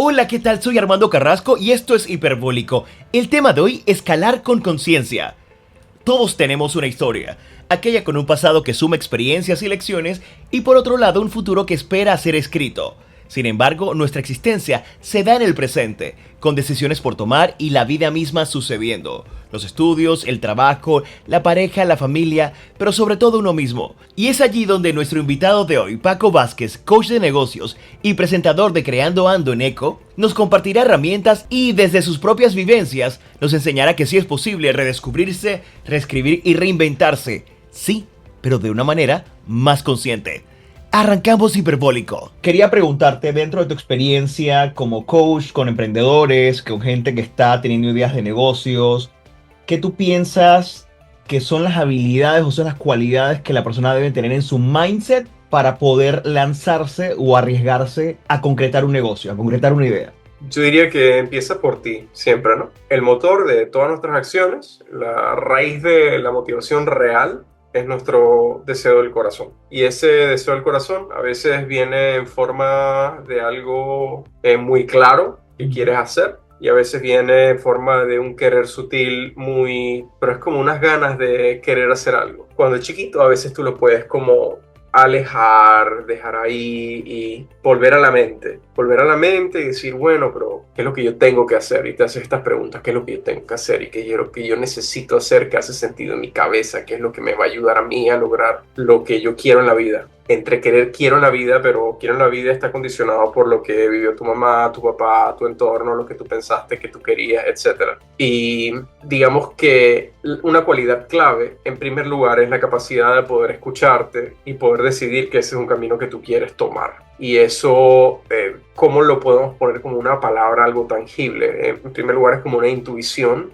Hola, ¿qué tal? Soy Armando Carrasco y esto es Hiperbólico. El tema de hoy, escalar con conciencia. Todos tenemos una historia, aquella con un pasado que suma experiencias y lecciones y por otro lado un futuro que espera ser escrito. Sin embargo, nuestra existencia se da en el presente, con decisiones por tomar y la vida misma sucediendo. Los estudios, el trabajo, la pareja, la familia, pero sobre todo uno mismo. Y es allí donde nuestro invitado de hoy, Paco Vázquez, coach de negocios y presentador de Creando Ando en Eco, nos compartirá herramientas y desde sus propias vivencias nos enseñará que sí es posible redescubrirse, reescribir y reinventarse. Sí, pero de una manera más consciente. Arrancamos Hiperbólico. Quería preguntarte, dentro de tu experiencia como coach con emprendedores, con gente que está teniendo ideas de negocios, ¿qué tú piensas que son las habilidades o son las cualidades que la persona debe tener en su mindset para poder lanzarse o arriesgarse a concretar un negocio, a concretar una idea? Yo diría que empieza por ti, siempre, ¿no? El motor de todas nuestras acciones, la raíz de la motivación real, es nuestro deseo del corazón. Y ese deseo del corazón a veces viene en forma de algo muy claro que quieres hacer. Y a veces viene en forma de un querer sutil muy... Pero es como unas ganas de querer hacer algo. Cuando es chiquito a veces tú lo puedes como alejar, dejar ahí y volver a la mente. Volver a la mente y decir, bueno, pero ¿qué es lo que yo tengo que hacer? Y te haces estas preguntas, ¿qué es lo que yo tengo que hacer? Y qué es lo que yo necesito hacer, que hace sentido en mi cabeza, qué es lo que me va a ayudar a mí a lograr lo que yo quiero en la vida. Entre querer quiero en la vida, pero quiero en la vida está condicionado por lo que vivió tu mamá, tu papá, tu entorno, lo que tú pensaste que tú querías, etc. Y digamos que una cualidad clave, en primer lugar, es la capacidad de poder escucharte y poder decidir que ese es un camino que tú quieres tomar. Y eso, ¿cómo lo podemos poner como una palabra, algo tangible? En primer lugar, es como una intuición.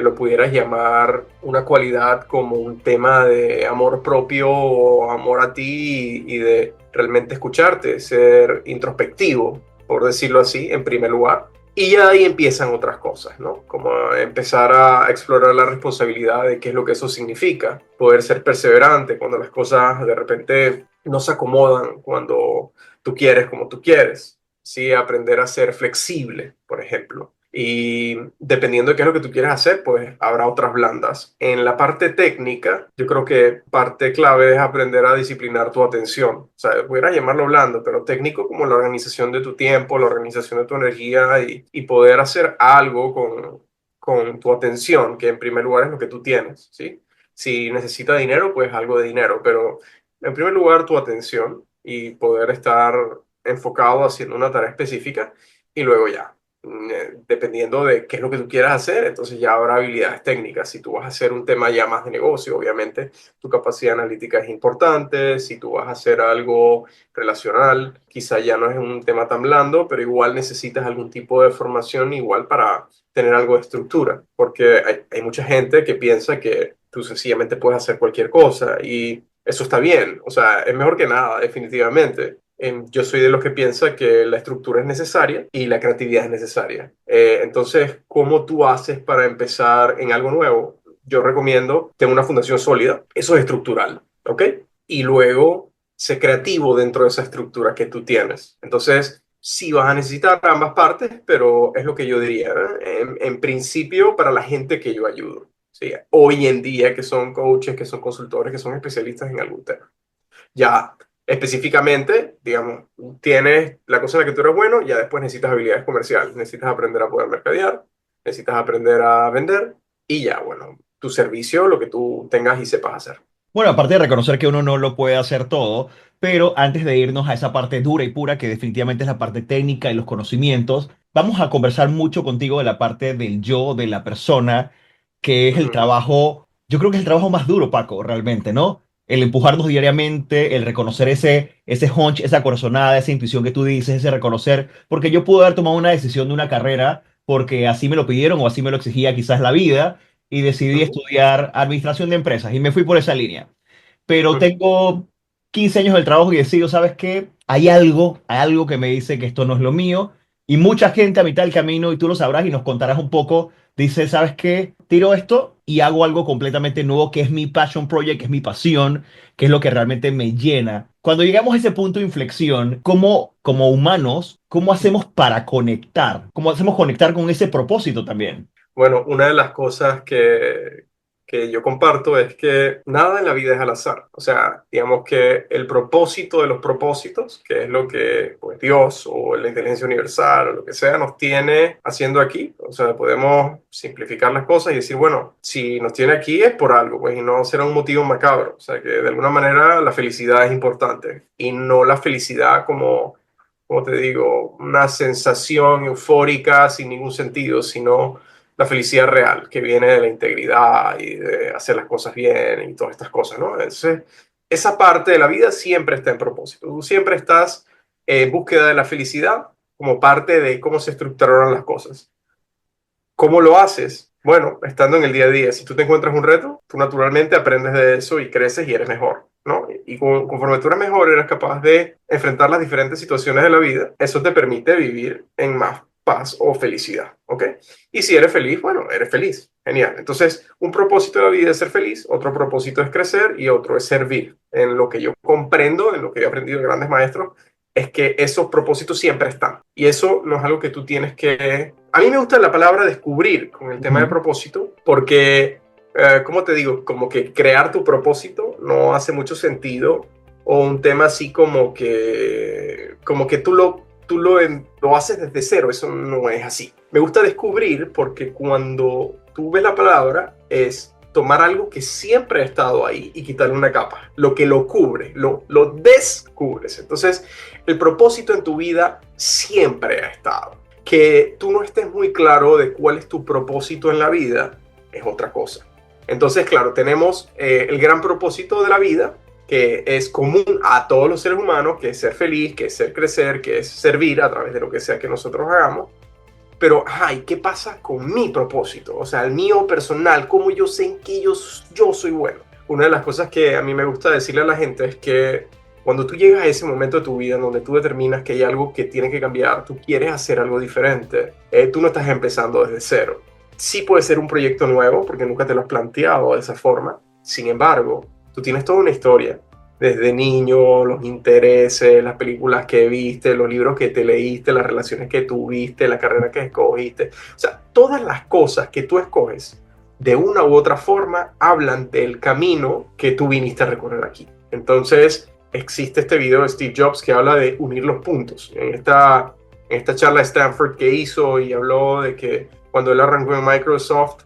Lo pudieras llamar una cualidad como un tema de amor propio o amor a ti y de realmente escucharte, ser introspectivo, por decirlo así, en primer lugar. Y ya ahí empiezan otras cosas, ¿no? Como empezar a explorar la responsabilidad de qué es lo que eso significa, poder ser perseverante cuando las cosas de repente no se acomodan, cuando tú quieres como tú quieres, ¿sí? Aprender a ser flexible, por ejemplo. Y dependiendo de qué es lo que tú quieres hacer, pues habrá otras blandas. En la parte técnica, yo creo que parte clave es aprender a disciplinar tu atención. O sea, pudiera llamarlo blando, pero técnico como la organización de tu tiempo, la organización de tu energía y poder hacer algo con tu atención, que en primer lugar es lo que tú tienes, ¿sí? Si necesitas dinero, pues algo de dinero, pero en primer lugar tu atención y poder estar enfocado haciendo una tarea específica y luego ya dependiendo de qué es lo que tú quieras hacer, entonces ya habrá habilidades técnicas. Si tú vas a hacer un tema ya más de negocio, obviamente tu capacidad analítica es importante. Si tú vas a hacer algo relacional, quizá ya no es un tema tan blando, pero igual necesitas algún tipo de formación igual para tener algo de estructura, porque hay mucha gente que piensa que tú sencillamente puedes hacer cualquier cosa y eso está bien, o sea, es mejor que nada, definitivamente. Yo soy de los que piensa que la estructura es necesaria y la creatividad es necesaria. Entonces, ¿cómo tú haces para empezar en algo nuevo? Yo recomiendo tener una fundación sólida, eso es estructural, ¿ok? Y luego ser creativo dentro de esa estructura que tú tienes. Entonces, sí vas a necesitar ambas partes, pero es lo que yo diría, ¿eh? En principio, para la gente que yo ayudo. ¿Sí? Hoy en día, que son coaches, que son consultores, que son especialistas en algún tema. Ya específicamente, digamos, tienes la cosa en la que tú eres bueno, ya después necesitas habilidades comerciales, necesitas aprender a poder mercadear, necesitas aprender a vender y ya, bueno, tu servicio, lo que tú tengas y sepas hacer. Bueno, aparte de reconocer que uno no lo puede hacer todo, pero antes de irnos a esa parte dura y pura, que definitivamente es la parte técnica y los conocimientos, vamos a conversar mucho contigo de la parte del yo, de la persona, que es el Ujú. trabajo, yo creo que es el trabajo más duro, Paco, realmente, ¿no? El empujarnos diariamente, el reconocer ese hunch, esa corazonada, esa intuición que tú dices, ese reconocer, porque yo pude haber tomado una decisión de una carrera porque así me lo pidieron o así me lo exigía quizás la vida y decidí Ujú. estudiar administración de empresas y me fui por esa línea. Pero Ujú. tengo 15 años del trabajo y decido, ¿sabes qué? Hay algo que me dice que esto no es lo mío. Y mucha gente a mitad del camino, y tú lo sabrás y nos contarás un poco, dice, ¿sabes qué? Tiro esto y hago algo completamente nuevo que es mi passion project, que es mi pasión, que es lo que realmente me llena. Cuando llegamos a ese punto de inflexión, como humanos, ¿cómo hacemos para conectar? ¿Cómo hacemos conectar con ese propósito también? Bueno, una de las cosas que yo comparto es que nada en la vida es al azar. O sea, digamos que el propósito de los propósitos, que es lo que pues, Dios o la inteligencia universal o lo que sea nos tiene haciendo aquí. O sea, podemos simplificar las cosas y decir, bueno, si nos tiene aquí es por algo, pues, y no será un motivo macabro. O sea, que de alguna manera la felicidad es importante y no la felicidad como te digo, una sensación eufórica sin ningún sentido, sino la felicidad real, que viene de la integridad y de hacer las cosas bien y todas estas cosas, ¿no? Entonces, esa parte de la vida siempre está en propósito. Tú siempre estás en búsqueda de la felicidad como parte de cómo se estructuraron las cosas. ¿Cómo lo haces? Bueno, estando en el día a día. Si tú te encuentras un reto, tú naturalmente aprendes de eso y creces y eres mejor, ¿no? Y conforme tú eres mejor, eres capaz de enfrentar las diferentes situaciones de la vida. Eso te permite vivir en más paz o felicidad, ¿ok? Y si eres feliz, bueno, eres feliz. Genial. Entonces, un propósito de la vida es ser feliz, otro propósito es crecer y otro es servir. En lo que yo comprendo, en lo que he aprendido de grandes maestros, es que esos propósitos siempre están. Y eso no es algo que tú tienes que... A mí me gusta la palabra descubrir con el tema de Ujú. propósito, porque, ¿cómo te digo? Como que crear tu propósito no hace mucho sentido, o un tema así como que lo haces desde cero, eso no es así. Me gusta descubrir porque cuando tú ves la palabra es tomar algo que siempre ha estado ahí y quitarle una capa, lo que lo cubre, lo descubres. Entonces, el propósito en tu vida siempre ha estado. Que tú no estés muy claro de cuál es tu propósito en la vida es otra cosa. Entonces, claro, tenemos el gran propósito de la vida, que es común a todos los seres humanos, que es ser feliz, que es ser crecer, que es servir a través de lo que sea que nosotros hagamos. Pero, ay, ¿qué pasa con mi propósito? O sea, el mío personal, ¿cómo yo sé en qué yo soy bueno? Una de las cosas que a mí me gusta decirle a la gente es que cuando tú llegas a ese momento de tu vida en donde tú determinas que hay algo que tiene que cambiar, tú quieres hacer algo diferente, tú no estás empezando desde cero. Sí puede ser un proyecto nuevo porque nunca te lo has planteado de esa forma. Sin embargo, tú tienes toda una historia desde niño, los intereses, las películas que viste, los libros que te leíste, las relaciones que tuviste, la carrera que escogiste. O sea, todas las cosas que tú escoges de una u otra forma hablan del camino que tú viniste a recorrer aquí. Entonces, existe este video de Steve Jobs que habla de unir los puntos. En esta charla de Stanford que hizo y habló de que cuando él arrancó en Microsoft,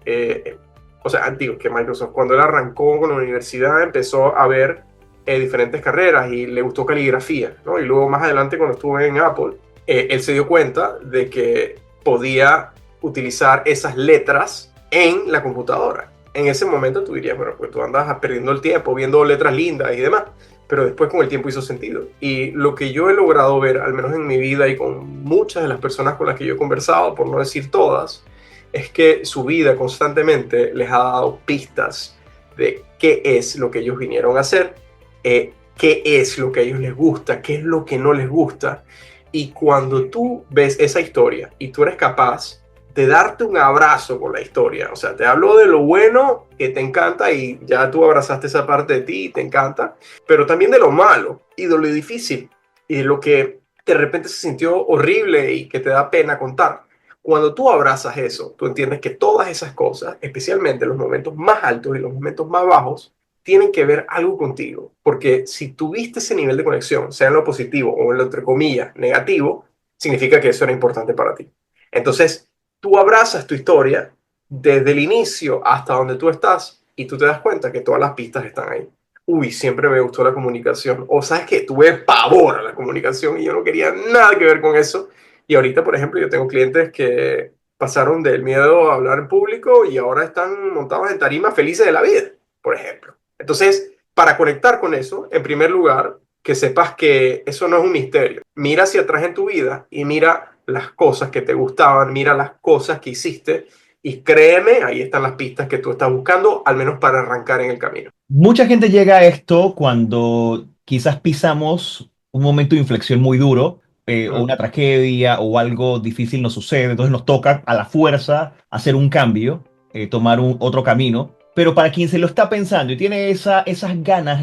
o sea, digo que Microsoft, cuando él arrancó con la universidad, empezó a ver diferentes carreras y le gustó caligrafía, ¿no? Y luego más adelante cuando estuve en Apple, él se dio cuenta de que podía utilizar esas letras en la computadora. En ese momento tú dirías, bueno, pues tú andas perdiendo el tiempo viendo letras lindas y demás, pero después con el tiempo hizo sentido. Y lo que yo he logrado ver, al menos en mi vida y con muchas de las personas con las que yo he conversado, por no decir todas, es que su vida constantemente les ha dado pistas de qué es lo que ellos vinieron a hacer, qué es lo que a ellos les gusta, qué es lo que no les gusta. Y cuando tú ves esa historia y tú eres capaz de darte un abrazo con la historia, o sea, te hablo de lo bueno que te encanta y ya tú abrazaste esa parte de ti y te encanta, pero también de lo malo y de lo difícil y de lo que de repente se sintió horrible y que te da pena contar. Cuando tú abrazas eso, tú entiendes que todas esas cosas, especialmente los momentos más altos y los momentos más bajos, tienen que ver algo contigo. Porque si tuviste ese nivel de conexión, sea en lo positivo o en lo, entre comillas, negativo, significa que eso era importante para ti. Entonces, tú abrazas tu historia desde el inicio hasta donde tú estás y tú te das cuenta que todas las pistas están ahí. Uy, siempre me gustó la comunicación. O sabes que tuve pavor a la comunicación y yo no quería nada que ver con eso. Y ahorita, por ejemplo, yo tengo clientes que pasaron del miedo a hablar en público y ahora están montados en tarima felices de la vida, por ejemplo. Entonces, para conectar con eso, en primer lugar, que sepas que eso no es un misterio. Mira hacia atrás en tu vida y mira las cosas que te gustaban, mira las cosas que hiciste y créeme, ahí están las pistas que tú estás buscando, al menos para arrancar en el camino. Mucha gente llega a esto cuando quizás pisamos un momento de inflexión muy duro, o Mm. una tragedia o algo difícil nos sucede, entonces nos toca a la fuerza hacer un cambio, tomar otro camino. Pero para quien se lo está pensando y tiene esas ganas,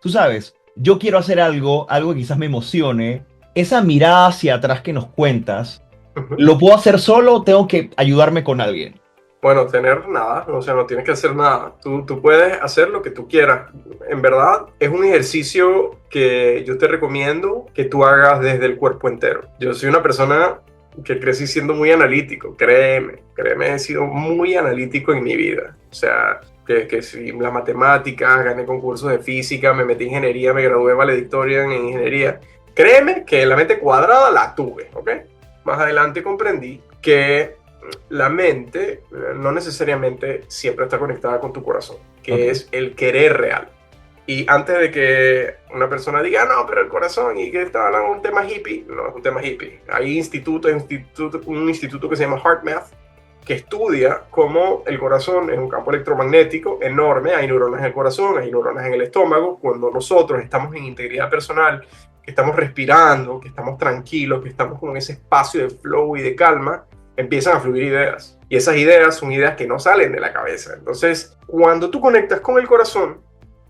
tú sabes, yo quiero hacer algo, algo que quizás me emocione, esa mirada hacia atrás que nos cuentas, Ujú. ¿lo puedo hacer solo o tengo que ayudarme con alguien? Bueno, tener nada, o sea, no tienes que hacer nada. Tú puedes hacer lo que tú quieras. En verdad, es un ejercicio que yo te recomiendo que tú hagas desde el cuerpo entero. Yo soy una persona que crecí siendo muy analítico, créeme, he sido muy analítico en mi vida. O sea, que si las matemáticas, gané concursos de física, me metí en ingeniería, me gradué valedictorian en ingeniería. Créeme que la mente cuadrada la tuve, ¿ok? Más adelante comprendí que la mente no necesariamente siempre está conectada con tu corazón, Ok. que es el querer real. Y antes de que una persona diga, no, pero el corazón, y que está hablando de un tema hippie, no es un tema hippie. Hay un instituto que se llama HeartMath, que estudia cómo el corazón es un campo electromagnético enorme, hay neuronas en el corazón, hay neuronas en el estómago, cuando nosotros estamos en integridad personal, que estamos respirando, que estamos tranquilos, que estamos con ese espacio de flow y de calma, empiezan a fluir ideas. Y esas ideas son ideas que no salen de la cabeza. Entonces, cuando tú conectas con el corazón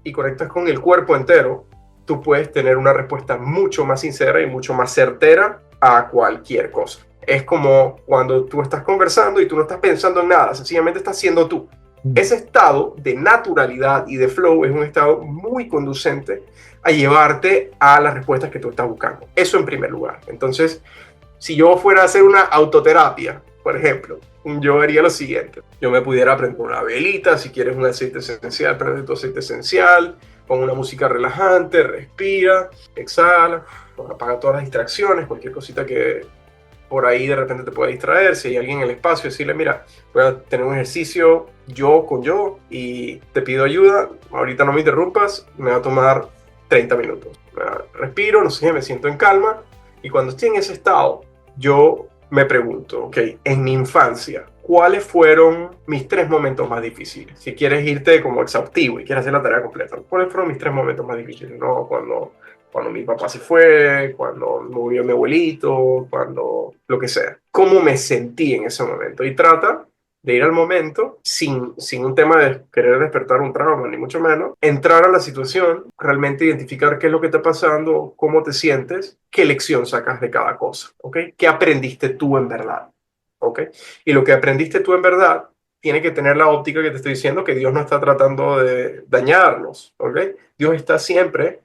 y conectas con el cuerpo entero, tú puedes tener una respuesta mucho más sincera y mucho más certera a cualquier cosa. Es como cuando tú estás conversando y tú no estás pensando en nada, sencillamente estás siendo tú. Ese estado de naturalidad y de flow es un estado muy conducente a llevarte a las respuestas que tú estás buscando. Eso en primer lugar. Entonces, si yo fuera a hacer una autoterapia, por ejemplo, yo haría lo siguiente. Yo me pudiera prender una velita, si quieres un aceite esencial, prende tu aceite esencial, pon una música relajante, respira, exhala, apaga todas las distracciones, cualquier cosita que por ahí de repente te pueda distraer. Si hay alguien en el espacio, decirle, mira, voy a tener un ejercicio yo con yo y te pido ayuda, ahorita no me interrumpas, me va a tomar 30 minutos. Respiro, no sé, me siento en calma y cuando estoy en ese estado, yo me pregunto, ok, en mi infancia, ¿cuáles fueron mis tres momentos más difíciles? Si quieres irte como exhaustivo y quieres hacer la tarea completa, ¿cuáles fueron mis tres momentos más difíciles? No, cuando mi papá se fue, cuando murió mi abuelito, cuando lo que sea. ¿Cómo me sentí en ese momento? Y trata de ir al momento sin un tema de querer despertar un trauma, ni mucho menos, entrar a la situación, realmente identificar qué es lo que está pasando, cómo te sientes, qué lección sacas de cada cosa, ¿ok? ¿Qué aprendiste tú en verdad? ¿Ok? Y lo que aprendiste tú en verdad tiene que tener la óptica que te estoy diciendo, que Dios no está tratando de dañarnos, ¿ok? Dios está siempre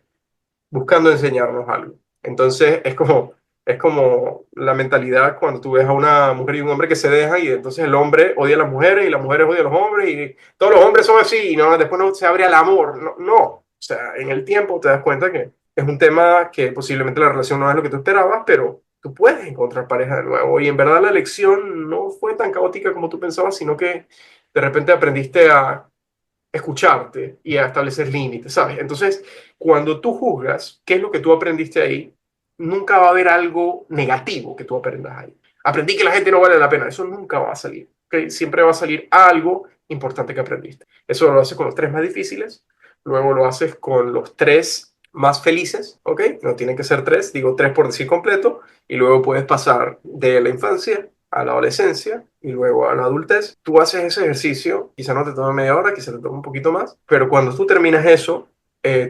buscando enseñarnos algo. Entonces es como la mentalidad cuando tú ves a una mujer y un hombre que se dejan y entonces el hombre odia a las mujeres y las mujeres odian a los hombres y todos los hombres son así y no, después no se abre al amor. No, no. O sea, en el tiempo te das cuenta que es un tema que posiblemente la relación no es lo que tú esperabas, pero tú puedes encontrar pareja de nuevo. Y en verdad la elección no fue tan caótica como tú pensabas, sino que de repente aprendiste a escucharte y a establecer límites, ¿sabes? Entonces, cuando tú juzgas qué es lo que tú aprendiste ahí, nunca va a haber algo negativo que tú aprendas ahí. Aprendí que la gente no vale la pena, eso nunca va a salir, ¿ok? Siempre va a salir algo importante que aprendiste. Eso lo haces con los tres más difíciles, luego lo haces con los tres más felices, ¿ok? No tienen que ser tres, digo tres por decir completo, y luego puedes pasar de la infancia a la adolescencia y luego a la adultez. Tú haces ese ejercicio, quizá no te tome media hora, quizá te tome un poquito más, pero cuando tú terminas eso,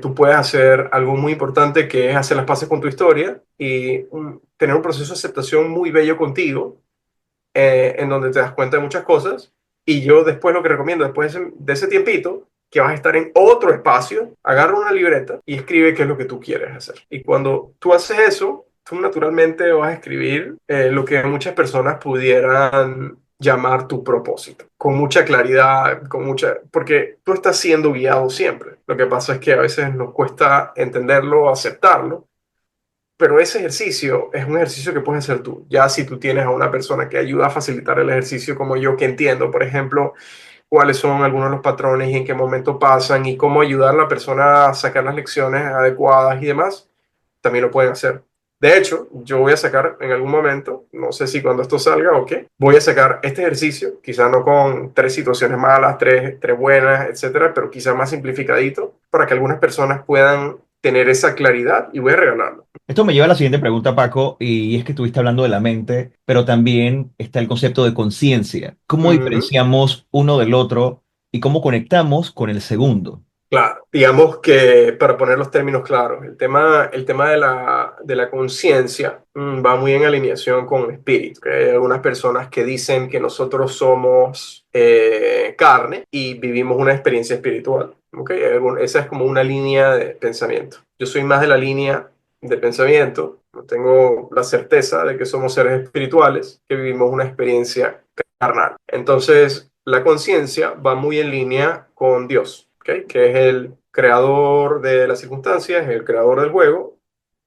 tú puedes hacer algo muy importante que es hacer las paces con tu historia y tener un proceso de aceptación muy bello contigo, en donde te das cuenta de muchas cosas. Y yo después lo que recomiendo, después de ese tiempito, que vas a estar en otro espacio, agarra una libreta y escribe qué es lo que tú quieres hacer. Y cuando tú haces eso, tú naturalmente vas a escribir lo que muchas personas pudieran llamar tu propósito, con mucha claridad, porque tú estás siendo guiado siempre. Lo que pasa es que a veces nos cuesta entenderlo, aceptarlo, pero ese ejercicio es un ejercicio que puedes hacer tú. Ya si tú tienes a una persona que ayuda a facilitar el ejercicio como yo, que entiendo, por ejemplo, cuáles son algunos de los patrones y en qué momento pasan y cómo ayudar a la persona a sacar las lecciones adecuadas y demás, también lo pueden hacer. De hecho, yo voy a sacar en algún momento, no sé si cuando esto salga o qué, voy a sacar este ejercicio, quizá no con tres situaciones malas, tres buenas, etcétera, pero quizá más simplificadito para que algunas personas puedan tener esa claridad y voy a regalarlo. Esto me lleva a la siguiente pregunta, Paco, y es que estuviste hablando de la mente, pero también está el concepto de conciencia. ¿Cómo Ujú. diferenciamos uno del otro y cómo conectamos con el segundo? Claro, digamos que para poner los términos claros, el tema de la conciencia va muy en alineación con el espíritu. ¿Ok? Hay algunas personas que dicen que nosotros somos carne y vivimos una experiencia espiritual. ¿Ok? Esa es como una línea de pensamiento. Yo soy más de la línea de pensamiento. No tengo la certeza de que somos seres espirituales que vivimos una experiencia carnal. Entonces, la conciencia va muy en línea con Dios, ¿ok? Que es el creador de las circunstancias, el creador del juego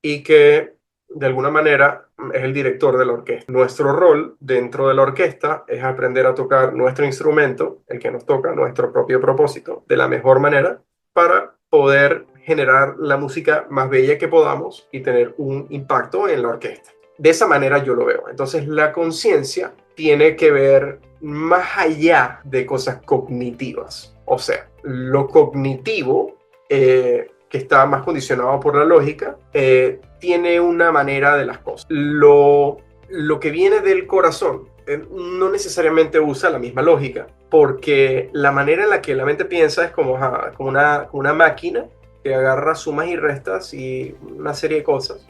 y que de alguna manera es el director de la orquesta. Nuestro rol dentro de la orquesta es aprender a tocar nuestro instrumento, el que nos toca, nuestro propio propósito, de la mejor manera para poder generar la música más bella que podamos y tener un impacto en la orquesta. De esa manera yo lo veo. Entonces la conciencia tiene que ver más allá de cosas cognitivas. O sea, lo cognitivo, que está más condicionado por la lógica, tiene una manera de las cosas. Lo que viene del corazón no necesariamente usa la misma lógica, porque la manera en la que la mente piensa es como una máquina que agarra sumas y restas y una serie de cosas,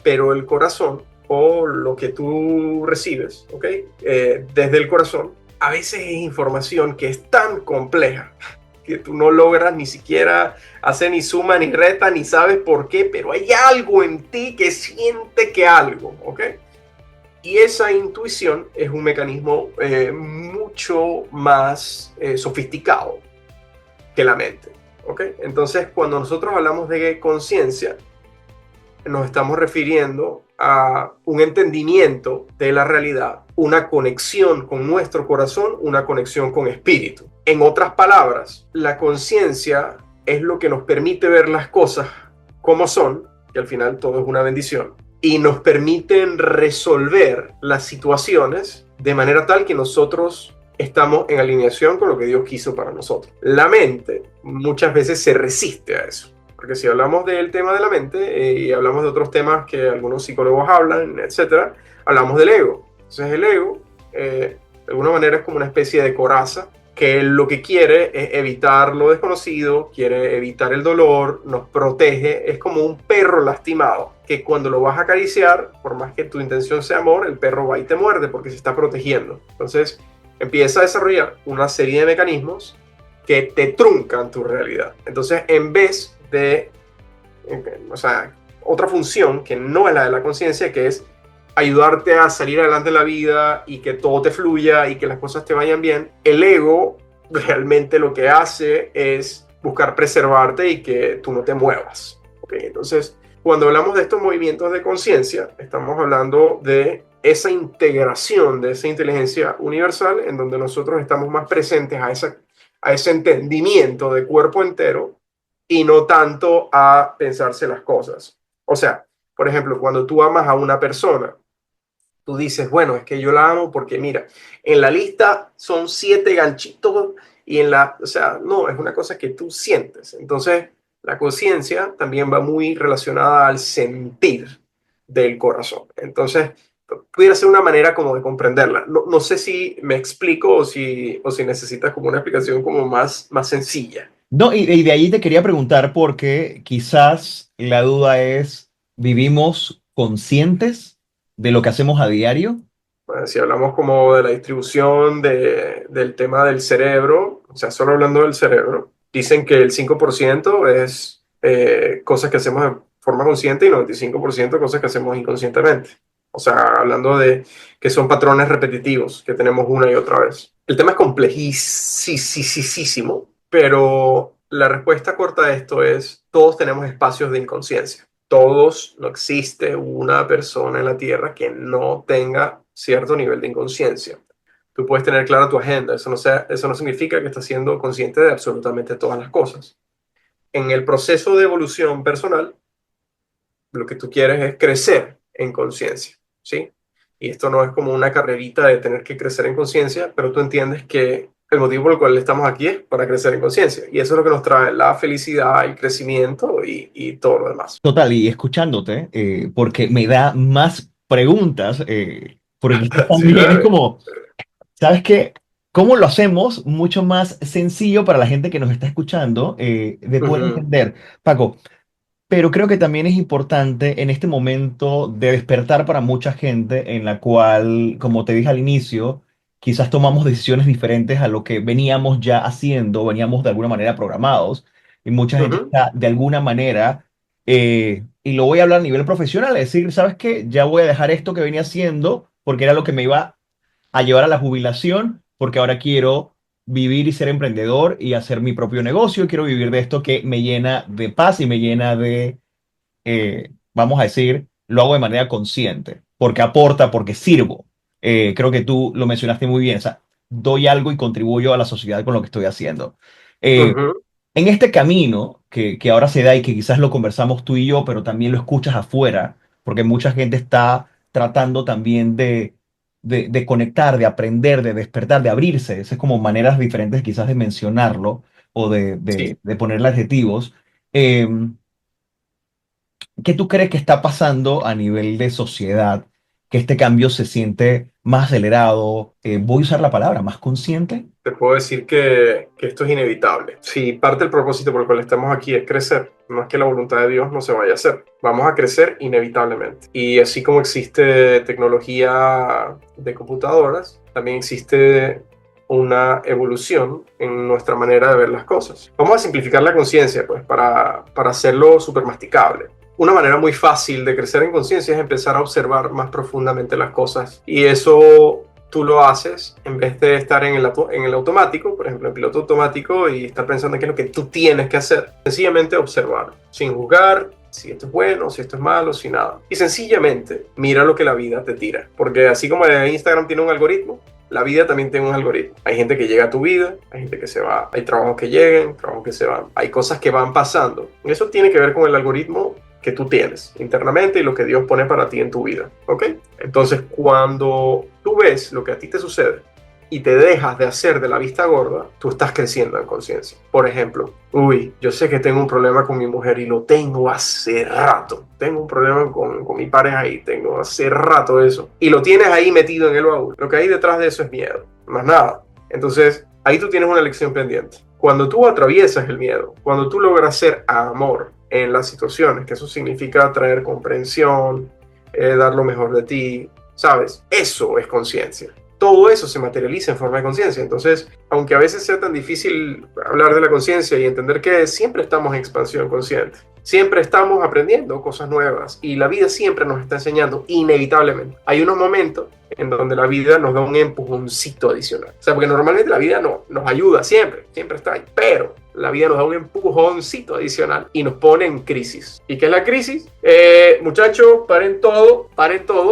pero el corazón o lo que tú recibes, ¿ok? Desde el corazón, a veces es información que es tan compleja que tú no logras ni siquiera hacer ni suma ni reta ni sabes por qué, pero hay algo en ti que siente que algo, ¿ok? Y esa intuición es un mecanismo mucho más sofisticado que la mente, ¿ok? Entonces, cuando nosotros hablamos de conciencia, nos estamos refiriendo a un entendimiento de la realidad, una conexión con nuestro corazón, una conexión con espíritu. En otras palabras, la conciencia es lo que nos permite ver las cosas como son, que al final todo es una bendición, y nos permiten resolver las situaciones de manera tal que nosotros estamos en alineación con lo que Dios quiso para nosotros. La mente muchas veces se resiste a eso. Porque si hablamos del tema de la mente y hablamos de otros temas que algunos psicólogos hablan, etcétera, hablamos del ego. Entonces el ego, de alguna manera, es como una especie de coraza que lo que quiere es evitar lo desconocido, quiere evitar el dolor, nos protege. Es como un perro lastimado que cuando lo vas a acariciar, por más que tu intención sea amor, el perro va y te muerde porque se está protegiendo. Entonces empieza a desarrollar una serie de mecanismos que te truncan tu realidad. Entonces, en vez de, o sea, otra función que no es la de la conciencia, que es ayudarte a salir adelante en la vida y que todo te fluya y que las cosas te vayan bien, el ego realmente lo que hace es buscar preservarte y que tú no te muevas. ¿Okay? Entonces, cuando hablamos de estos movimientos de conciencia, estamos hablando de esa integración de esa inteligencia universal en donde nosotros estamos más presentes a ese entendimiento de cuerpo entero y no tanto a pensarse las cosas. O sea, por ejemplo, cuando tú amas a una persona, tú dices, bueno, es que yo la amo porque mira, en la lista son 7 ganchitos y o sea, no, es una cosa que tú sientes. Entonces, la conciencia también va muy relacionada al sentir del corazón. Entonces, pudiera ser una manera como de comprenderla. No sé si me explico o si necesitas como una explicación como más sencilla. No, y de ahí te quería preguntar porque quizás la duda es, ¿vivimos conscientes de lo que hacemos a diario? Bueno, si hablamos como de la distribución del tema del cerebro, o sea, solo hablando del cerebro, dicen que el 5% es cosas que hacemos de forma consciente y 95% cosas que hacemos inconscientemente. O sea, hablando de que son patrones repetitivos que tenemos una y otra vez. El tema es complejísimo, pero la respuesta corta a esto es, todos tenemos espacios de inconsciencia. Todos, no existe una persona en la Tierra que no tenga cierto nivel de inconsciencia. Tú puedes tener clara tu agenda, eso no significa que estás siendo consciente de absolutamente todas las cosas. En el proceso de evolución personal, lo que tú quieres es crecer en conciencia, ¿sí? Y esto no es como una carrerita de tener que crecer en conciencia, pero tú entiendes que el motivo por el cual estamos aquí es para crecer en conciencia. Y eso es lo que nos trae la felicidad, el crecimiento y todo lo demás. Total, y escuchándote, porque me da más preguntas, porque quizás Sí, también es dale. como, ¿sabes qué? ¿Cómo lo hacemos mucho más sencillo para la gente que nos está escuchando de poder Ujú, entender? Paco, pero creo que también es importante en este momento de despertar para mucha gente en la cual, como te dije al inicio, quizás tomamos decisiones diferentes a lo que veníamos ya haciendo, veníamos de alguna manera programados, y mucha gente ujú, está de alguna manera, y lo voy a hablar a nivel profesional, es decir, ¿sabes qué? Ya voy a dejar esto que venía haciendo porque era lo que me iba a llevar a la jubilación, porque ahora quiero vivir y ser emprendedor y hacer mi propio negocio, quiero vivir de esto que me llena de paz y me llena de vamos a decir, lo hago de manera consciente, porque aporta, porque sirvo. Creo que tú lo mencionaste muy bien, o sea, doy algo y contribuyo a la sociedad con lo que estoy haciendo. Eh, ujú. en este camino que ahora se da y que quizás lo conversamos tú y yo, pero también lo escuchas afuera, porque mucha gente está tratando también de conectar, de aprender, de despertar, de abrirse. Esas es como maneras diferentes quizás de mencionarlo o Sí, de ponerle adjetivos. Em, ¿Qué tú crees que está pasando a nivel de sociedad? Que este cambio se siente más acelerado, voy a usar la palabra, más consciente. te puedo decir que esto es inevitable. Si parte del propósito por el cual estamos aquí es crecer, no es que la voluntad de Dios no se vaya a hacer. Vamos a crecer inevitablemente. Y así como existe tecnología de computadoras, también existe una evolución en nuestra manera de ver las cosas. Vamos a simplificar la conciencia, pues, para hacerlo súper masticable. Una manera muy fácil de crecer en conciencia es empezar a observar más profundamente las cosas. Y eso tú lo haces en vez de estar en el automático, por ejemplo, en piloto automático y estar pensando en qué es lo que tú tienes que hacer. Sencillamente observar, sin juzgar si esto es bueno, si esto es malo, sin nada. Y sencillamente mira lo que la vida te tira. Porque así como Instagram tiene un algoritmo, la vida también tiene un algoritmo. Hay gente que llega a tu vida, hay gente que se va, hay trabajos que llegan, trabajos que se van, hay cosas que van pasando. Eso tiene que ver con el algoritmo que tú tienes internamente y lo que Dios pone para ti en tu vida, ¿ok? Entonces, cuando tú ves lo que a ti te sucede y te dejas de hacer de la vista gorda, tú estás creciendo en conciencia. Por ejemplo, uy, yo sé que tengo un problema con mi mujer y lo tengo hace rato. Tengo un problema con mi pareja y tengo hace rato eso. Y lo tienes ahí metido en el baúl. Lo que hay detrás de eso es miedo, más nada. Entonces, ahí tú tienes una lección pendiente. Cuando tú atraviesas el miedo, cuando tú logras ser amor en las situaciones, que eso significa traer comprensión, dar lo mejor de ti, ¿sabes? Eso es conciencia. Todo eso se materializa en forma de conciencia. Entonces, aunque a veces sea tan difícil hablar de la conciencia y entender que siempre estamos en expansión consciente, siempre estamos aprendiendo cosas nuevas y la vida siempre nos está enseñando inevitablemente. Hay unos momentos en donde la vida nos da un empujoncito adicional. O sea, porque normalmente la vida no, nos ayuda siempre, siempre está ahí, pero la vida nos da un empujoncito adicional y nos pone en crisis. ¿Y qué es la crisis? Muchachos, paren todo,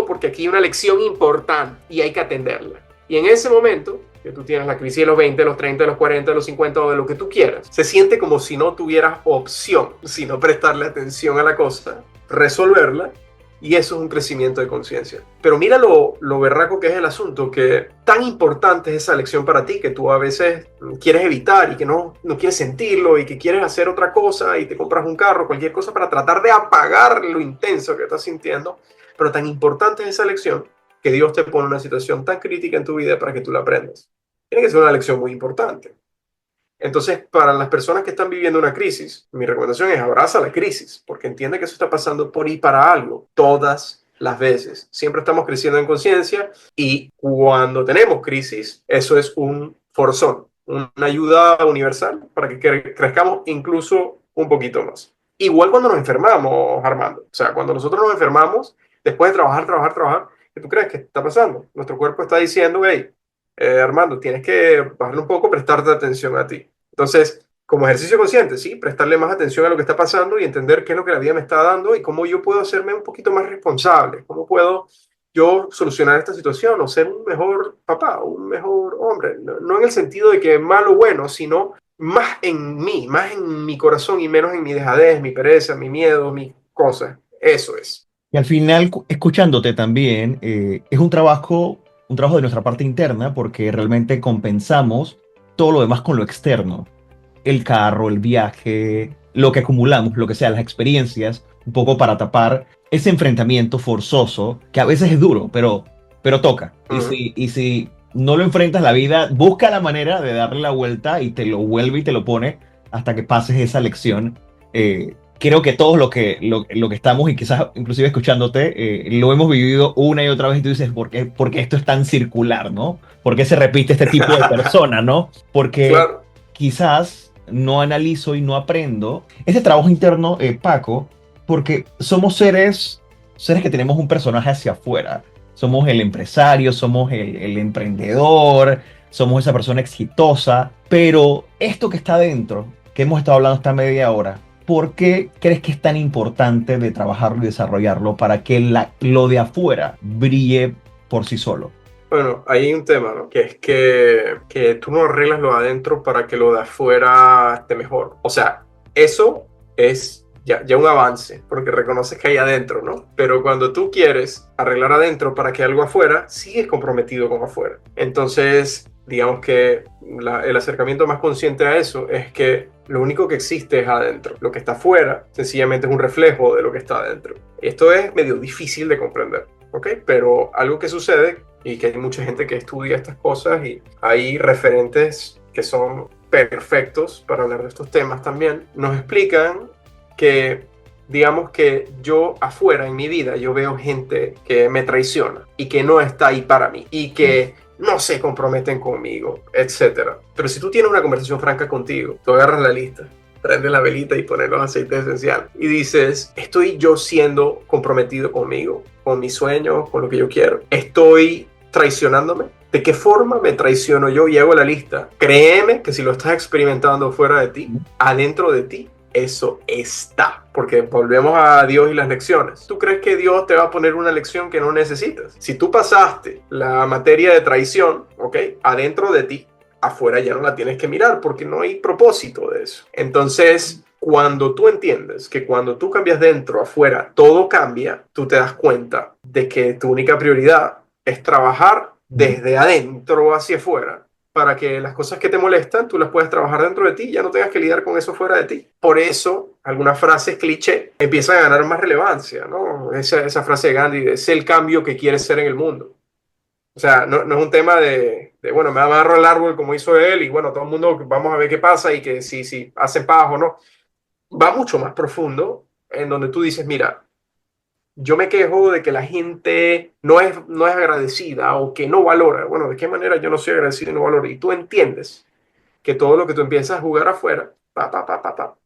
porque aquí hay una lección importante y hay que atenderla. Y en ese momento, que tú tienes la crisis de los 20, de los 30, de los 40, de los 50 o de lo que tú quieras, se siente como si no tuvieras opción, sino prestarle atención a la cosa, resolverla, y eso es un crecimiento de conciencia. Pero mira lo berraco que es el asunto, que tan importante es esa lección para ti, que tú a veces quieres evitar y que no quieres sentirlo y que quieres hacer otra cosa y te compras un carro, cualquier cosa para tratar de apagar lo intenso que estás sintiendo. Pero tan importante es esa lección que Dios te pone en una situación tan crítica en tu vida para que tú la aprendas. Tiene que ser una lección muy importante. Entonces, para las personas que están viviendo una crisis, mi recomendación es abraza la crisis, porque entiende que eso está pasando por y para algo, todas las veces. Siempre estamos creciendo en conciencia y cuando tenemos crisis, eso es un forzón, una ayuda universal para que crezcamos incluso un poquito más. Igual cuando nos enfermamos, Armando. O sea, cuando nosotros nos enfermamos, después de trabajar, ¿qué tú crees que está pasando? Nuestro cuerpo está diciendo, hey, Armando, tienes que bajarle un poco, prestarte atención a ti. Entonces, como ejercicio consciente, sí, prestarle más atención a lo que está pasando y entender qué es lo que la vida me está dando y cómo yo puedo hacerme un poquito más responsable, cómo puedo yo solucionar esta situación o ser un mejor papá, un mejor hombre, no en el sentido de que malo o bueno, sino más en mí, más en mi corazón y menos en mi dejadez, mi pereza, mi miedo, mi cosas. Eso es. Y al final, escuchándote también, es un trabajo de nuestra parte interna, porque realmente compensamos todo lo demás con lo externo. El carro, el viaje, lo que acumulamos, lo que sea, las experiencias, un poco para tapar ese enfrentamiento forzoso, que a veces es duro, pero toca. Uh -huh. Y si no lo enfrentas, la vida busca la manera de darle la vuelta y te lo vuelve y te lo pone hasta que pases esa lección. Creo que todos lo que estamos y quizás inclusive escuchándote, lo hemos vivido una y otra vez y tú dices, por qué esto es tan circular, ¿no? ¿Por qué se repite este tipo de persona, ¿no? Porque Claro. quizás no analizo y no aprendo ese trabajo interno, Paco, porque somos seres que tenemos un personaje hacia afuera. Somos el empresario, somos el emprendedor, somos esa persona exitosa, pero esto que está dentro, que hemos estado hablando esta media hora, ¿por qué crees que es tan importante de trabajarlo y desarrollarlo para que lo de afuera brille por sí solo? Bueno, ahí hay un tema, ¿no? Que es que tú no arreglas lo de adentro para que lo de afuera esté mejor. O sea, eso es ya un avance, porque reconoces que hay adentro, ¿no? Pero cuando tú quieres arreglar adentro para que algo afuera, sigues comprometido con afuera. Entonces, digamos que el acercamiento más consciente a eso es que lo único que existe es adentro. Lo que está afuera sencillamente es un reflejo de lo que está adentro. Esto es medio difícil de comprender, ¿ok? Pero algo que sucede y que hay mucha gente que estudia estas cosas y hay referentes que son perfectos para hablar de estos temas también, nos explican que, digamos que yo afuera en mi vida, yo veo gente que me traiciona y que no está ahí para mí y que no se comprometen conmigo, etcétera. Pero si tú tienes una conversación franca contigo, tú agarras la lista, prende la velita y pones los aceites esenciales y dices, ¿estoy yo siendo comprometido conmigo, con mis sueños, con lo que yo quiero? ¿Estoy traicionándome? ¿De qué forma me traiciono yo? Y hago la lista. Créeme que si lo estás experimentando fuera de ti, adentro de ti, eso está. Porque volvemos a Dios y las lecciones. ¿Tú crees que Dios te va a poner una lección que no necesitas? Si tú pasaste la materia de traición, ¿ok? Adentro de ti, afuera ya no la tienes que mirar porque no hay propósito de eso. Entonces, cuando tú entiendes que cuando tú cambias dentro, afuera, todo cambia, tú te das cuenta de que tu única prioridad es trabajar desde adentro hacia afuera para que las cosas que te molestan tú las puedas trabajar dentro de ti y ya no tengas que lidiar con eso fuera de ti. Por eso, algunas frases cliché empiezan a ganar más relevancia, ¿no? Esa frase de Gandhi de sé el cambio que quieres ser en el mundo. O sea, no es un tema bueno, me agarro el árbol como hizo él y bueno, todo el mundo vamos a ver qué pasa y que si hacen paz o no. Va mucho más profundo en donde tú dices, mira, yo me quejo de que la gente no es agradecida o que no valora. Bueno, ¿de qué manera yo no soy agradecido y no valoro? Y tú entiendes que todo lo que tú empiezas a jugar afuera,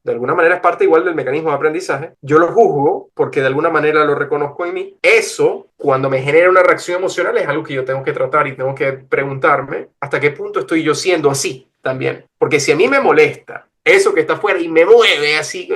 de alguna manera es parte igual del mecanismo de aprendizaje. Yo lo juzgo porque de alguna manera lo reconozco en mí. Eso, cuando me genera una reacción emocional, es algo que yo tengo que tratar y tengo que preguntarme hasta qué punto estoy yo siendo así también. Porque si a mí me molesta eso que está afuera y me mueve así,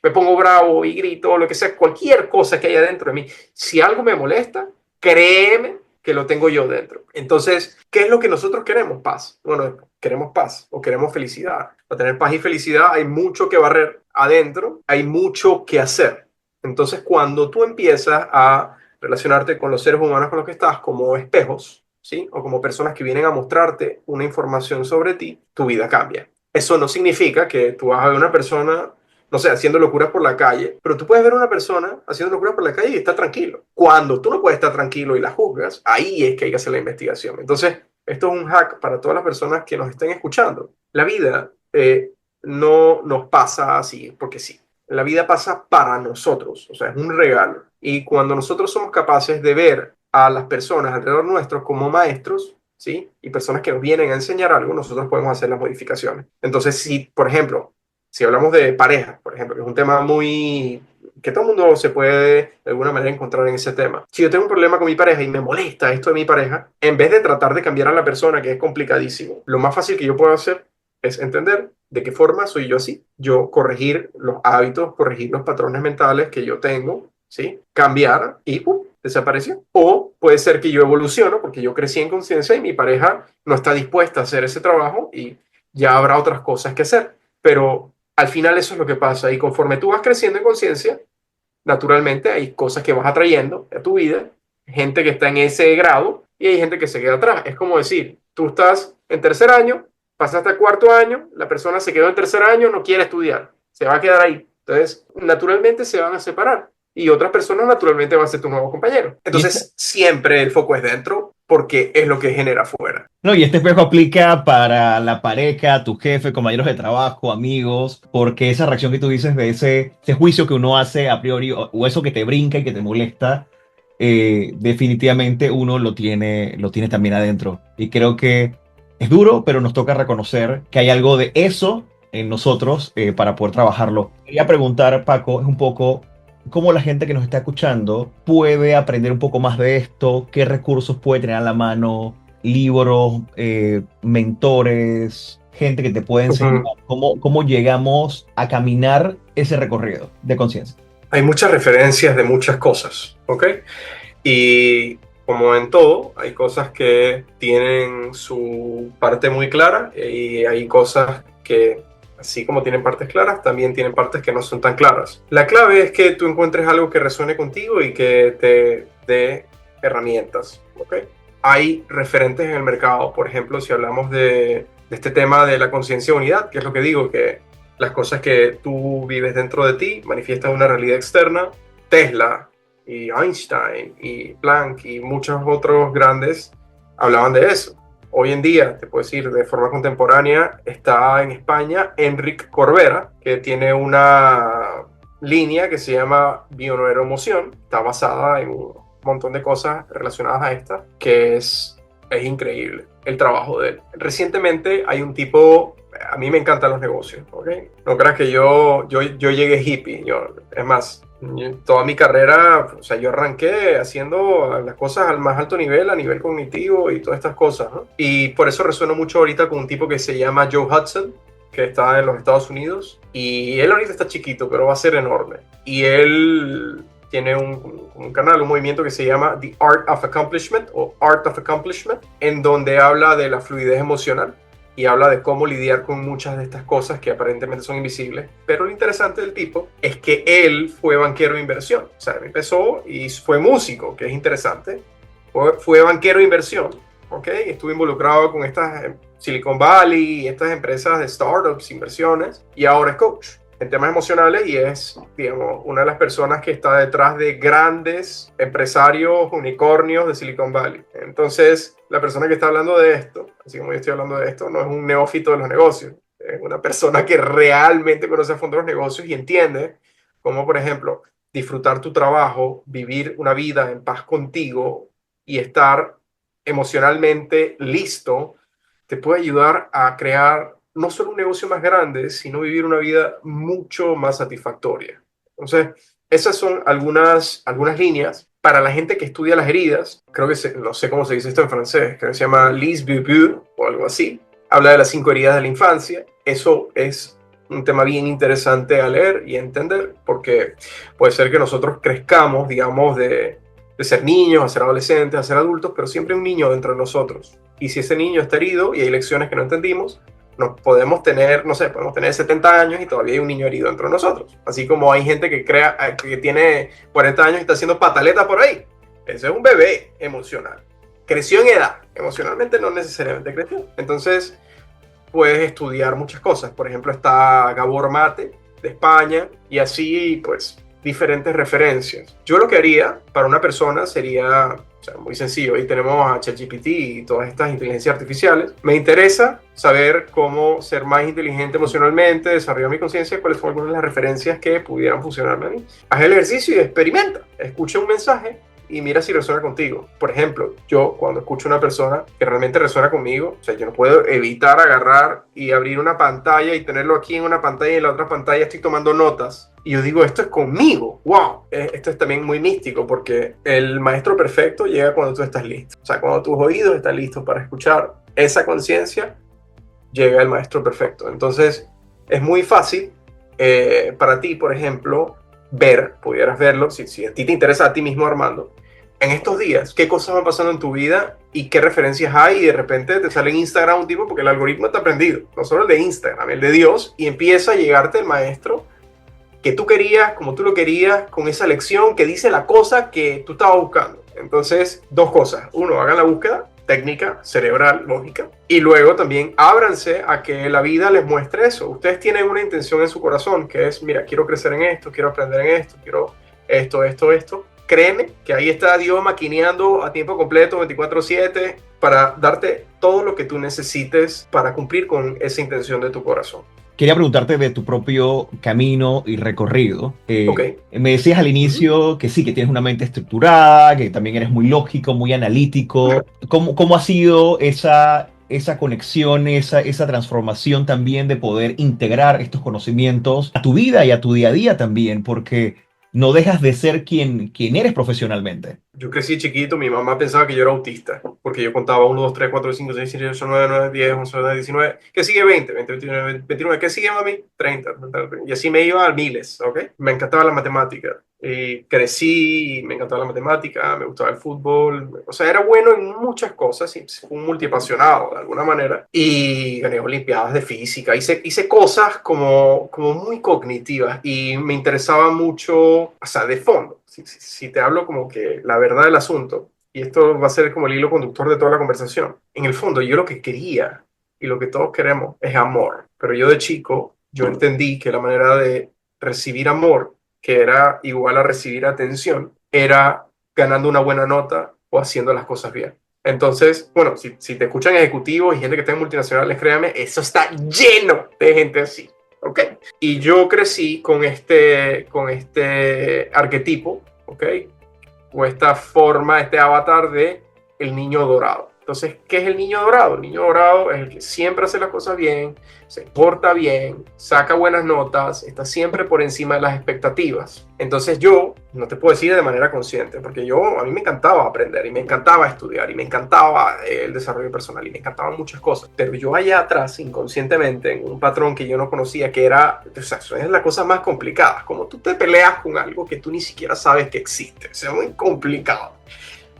me pongo bravo y grito, lo que sea, cualquier cosa que haya dentro de mí, si algo me molesta, créeme que lo tengo yo dentro. Entonces, ¿qué es lo que nosotros queremos? Paz. Bueno, queremos paz o queremos felicidad. Para tener paz y felicidad hay mucho que barrer adentro, hay mucho que hacer. Entonces, cuando tú empiezas a relacionarte con los seres humanos con los que estás como espejos, ¿sí? O como personas que vienen a mostrarte una información sobre ti, tu vida cambia. Eso no significa que tú vas a ver una persona, no sé, haciendo locuras por la calle, pero tú puedes ver a una persona haciendo locuras por la calle y está tranquilo. Cuando tú no puedes estar tranquilo y la juzgas, ahí es que hay que hacer la investigación. Entonces, esto es un hack para todas las personas que nos estén escuchando. La vida no nos pasa así porque sí. La vida pasa para nosotros, o sea, es un regalo. Y cuando nosotros somos capaces de ver a las personas alrededor nuestros como maestros, ¿sí? Y personas que nos vienen a enseñar algo, nosotros podemos hacer las modificaciones. Entonces, si, por ejemplo, si hablamos de pareja, por ejemplo, que es un tema muy que todo el mundo se puede de alguna manera encontrar en ese tema. Si yo tengo un problema con mi pareja y me molesta esto de mi pareja, en vez de tratar de cambiar a la persona, que es complicadísimo, lo más fácil que yo puedo hacer es entender de qué forma soy yo así. Yo corregir los hábitos, corregir los patrones mentales que yo tengo, ¿sí? Cambiar y desapareció. O puede ser que yo evoluciono porque yo crecí en conciencia y mi pareja no está dispuesta a hacer ese trabajo y ya habrá otras cosas que hacer. Pero al final eso es lo que pasa y conforme tú vas creciendo en conciencia, naturalmente hay cosas que vas atrayendo a tu vida, gente que está en ese grado y hay gente que se queda atrás. Es como decir, tú estás en tercer año, pasaste a cuarto año, la persona se quedó en tercer año, no quiere estudiar, se va a quedar ahí. Entonces, naturalmente se van a separar y otras personas naturalmente van a ser tus nuevos compañeros. Y esta, Entonces, siempre el foco es dentro porque es lo que genera afuera. No, y este espejo aplica para la pareja, tu jefe, compañeros de trabajo, amigos, porque esa reacción que tú dices de ese juicio que uno hace a priori o eso que te brinca y que te molesta, definitivamente uno lo tiene también adentro. Y creo que es duro, pero nos toca reconocer que hay algo de eso en nosotros para poder trabajarlo. Quería preguntar, Paco, es un poco cómo la gente que nos está escuchando puede aprender un poco más de esto, qué recursos puede tener a la mano, libros, mentores, gente que te puede enseñar Ujú. cómo llegamos a caminar ese recorrido de conciencia. Hay muchas referencias de muchas cosas, ¿ok? Y como en todo, hay cosas que tienen su parte muy clara y hay cosas que, así como tienen partes claras, también tienen partes que no son tan claras. La clave es que tú encuentres algo que resuene contigo y que te dé herramientas, ¿ok? Hay referentes en el mercado, por ejemplo, si hablamos de este tema de la conciencia de unidad, que es lo que digo, que las cosas que tú vives dentro de ti manifiestan una realidad externa. Tesla y Einstein y Planck y muchos otros grandes hablaban de eso. Hoy en día, te puedo decir, de forma contemporánea, está en España Enric Corbera, que tiene una línea que se llama Bioneuroemoción, está basada en un montón de cosas relacionadas a esta, que es increíble el trabajo de él. Recientemente hay un tipo, a mí me encantan los negocios, ¿ok? No creas que yo llegué hippie, es más, toda mi carrera, o sea, yo arranqué haciendo las cosas al más alto nivel, a nivel cognitivo y todas estas cosas, ¿no? Y por eso resueno mucho ahorita con un tipo que se llama Joe Hudson, que está en los Estados Unidos, y él ahorita está chiquito, pero va a ser enorme. Y él tiene un canal, un movimiento que se llama The Art of Accomplishment o Art of Accomplishment, en donde habla de la fluidez emocional y habla de cómo lidiar con muchas de estas cosas que aparentemente son invisibles. Pero lo interesante del tipo es que él fue banquero de inversión. O sea, empezó y fue músico, que es interesante. Fue banquero de inversión, ¿ok? Estuvo involucrado con estas Silicon Valley, estas empresas de startups, inversiones, y ahora es coach en temas emocionales y es, digamos, una de las personas que está detrás de grandes empresarios, unicornios de Silicon Valley. Entonces, la persona que está hablando de esto, así como yo estoy hablando de esto, no es un neófito de los negocios, es una persona que realmente conoce a fondo los negocios y entiende cómo, por ejemplo, disfrutar tu trabajo, vivir una vida en paz contigo y estar emocionalmente listo, te puede ayudar a crear no solo un negocio más grande, sino vivir una vida mucho más satisfactoria. Entonces, esas son algunas líneas para la gente que estudia las heridas. Creo que no sé cómo se dice esto en francés, creo que se llama Lise Bourbeau o algo así. Habla de las 5 heridas de la infancia. Eso es un tema bien interesante a leer y a entender, porque puede ser que nosotros crezcamos, digamos, de ser niños, a ser adolescentes, a ser adultos, pero siempre hay un niño dentro de nosotros. Y si ese niño está herido y hay lecciones que no entendimos, nos podemos tener, no sé, podemos tener 70 años y todavía hay un niño herido dentro de nosotros. Así como hay gente que tiene 40 años y está haciendo pataleta por ahí. Ese es un bebé emocional. Creció en edad. Emocionalmente no necesariamente creció. Entonces, puedes estudiar muchas cosas. Por ejemplo, está Gabor Mate de España y así, pues, diferentes referencias. Yo lo que haría para una persona sería, o sea, muy sencillo. Ahí tenemos a ChatGPT y todas estas inteligencias artificiales. Me interesa saber cómo ser más inteligente emocionalmente, desarrollar mi conciencia, cuáles son algunas de las referencias que pudieran funcionarme a mí. Haz el ejercicio y experimenta. Escucha un mensaje y mira si resuena contigo. Por ejemplo, yo cuando escucho a una persona que realmente resuena conmigo, o sea, yo no puedo evitar agarrar y abrir una pantalla y tenerlo aquí en una pantalla y en la otra pantalla estoy tomando notas. Y yo digo, esto es conmigo, wow. Esto es también muy místico porque el maestro perfecto llega cuando tú estás listo. O sea, cuando tus oídos están listos para escuchar esa conciencia, llega el maestro perfecto. Entonces, es muy fácil para ti, por ejemplo, pudieras verlo, si a ti te interesa a ti mismo, Armando, en estos días, qué cosas van pasando en tu vida y qué referencias hay y de repente te sale en Instagram un tipo porque el algoritmo está aprendido, no solo el de Instagram, el de Dios, y empieza a llegarte el maestro que tú querías, como tú lo querías, con esa lección que dice la cosa que tú estabas buscando. Entonces, dos cosas. Uno, hagan la búsqueda técnica, cerebral, lógica. Y luego también ábranse a que la vida les muestre eso. Ustedes tienen una intención en su corazón que es, mira, quiero crecer en esto, quiero aprender en esto, quiero esto. Créeme que ahí está Dios maquineando a tiempo completo, 24/7, para darte todo lo que tú necesites para cumplir con esa intención de tu corazón. Quería preguntarte de tu propio camino y recorrido. Ok. Me decías al Ujú. inicio que sí, que tienes una mente estructurada, que también eres muy lógico, muy analítico. ¿Cómo ha sido esa conexión, esa transformación también de poder integrar estos conocimientos a tu vida y a tu día a día también? Porque no dejas de ser quien eres profesionalmente. Yo crecí chiquito, mi mamá pensaba que yo era autista, porque yo contaba 1, 2, 3, 4, 5, 6, 7, 8, 9, 9, 10, 11, 12, 19, ¿qué sigue 20, 20, 29, 29, ¿qué sigue mami? 30, y así me iba a miles, ¿ok? Me encantaba la matemática, y crecí, me encantaba la matemática, me gustaba el fútbol, o sea, era bueno en muchas cosas, y fui un multiapasionado de alguna manera, y gané olimpiadas de física, hice cosas como muy cognitivas, y me interesaba mucho, o sea, de fondo. Si te hablo como que la verdad del asunto, y esto va a ser como el hilo conductor de toda la conversación, en el fondo yo lo que quería y lo que todos queremos es amor, pero yo de chico, yo entendí que la manera de recibir amor, que era igual a recibir atención, era ganando una buena nota o haciendo las cosas bien. Entonces, bueno, si te escuchan ejecutivos y gente que está en multinacionales, créanme, eso está lleno de gente así. ¿Ok? Y yo crecí con este arquetipo, ¿ok? O esta forma, este avatar de el niño dorado. Entonces, ¿qué es el niño dorado? El niño dorado es el que siempre hace las cosas bien, se porta bien, saca buenas notas, está siempre por encima de las expectativas. Entonces yo, no te puedo decir de manera consciente, porque a mí me encantaba aprender y me encantaba estudiar y me encantaba el desarrollo personal y me encantaban muchas cosas, pero yo allá atrás, inconscientemente, en un patrón que yo no conocía, que era, o sea, eso es la cosa más complicada, como tú te peleas con algo que tú ni siquiera sabes que existe, o sea, muy complicado.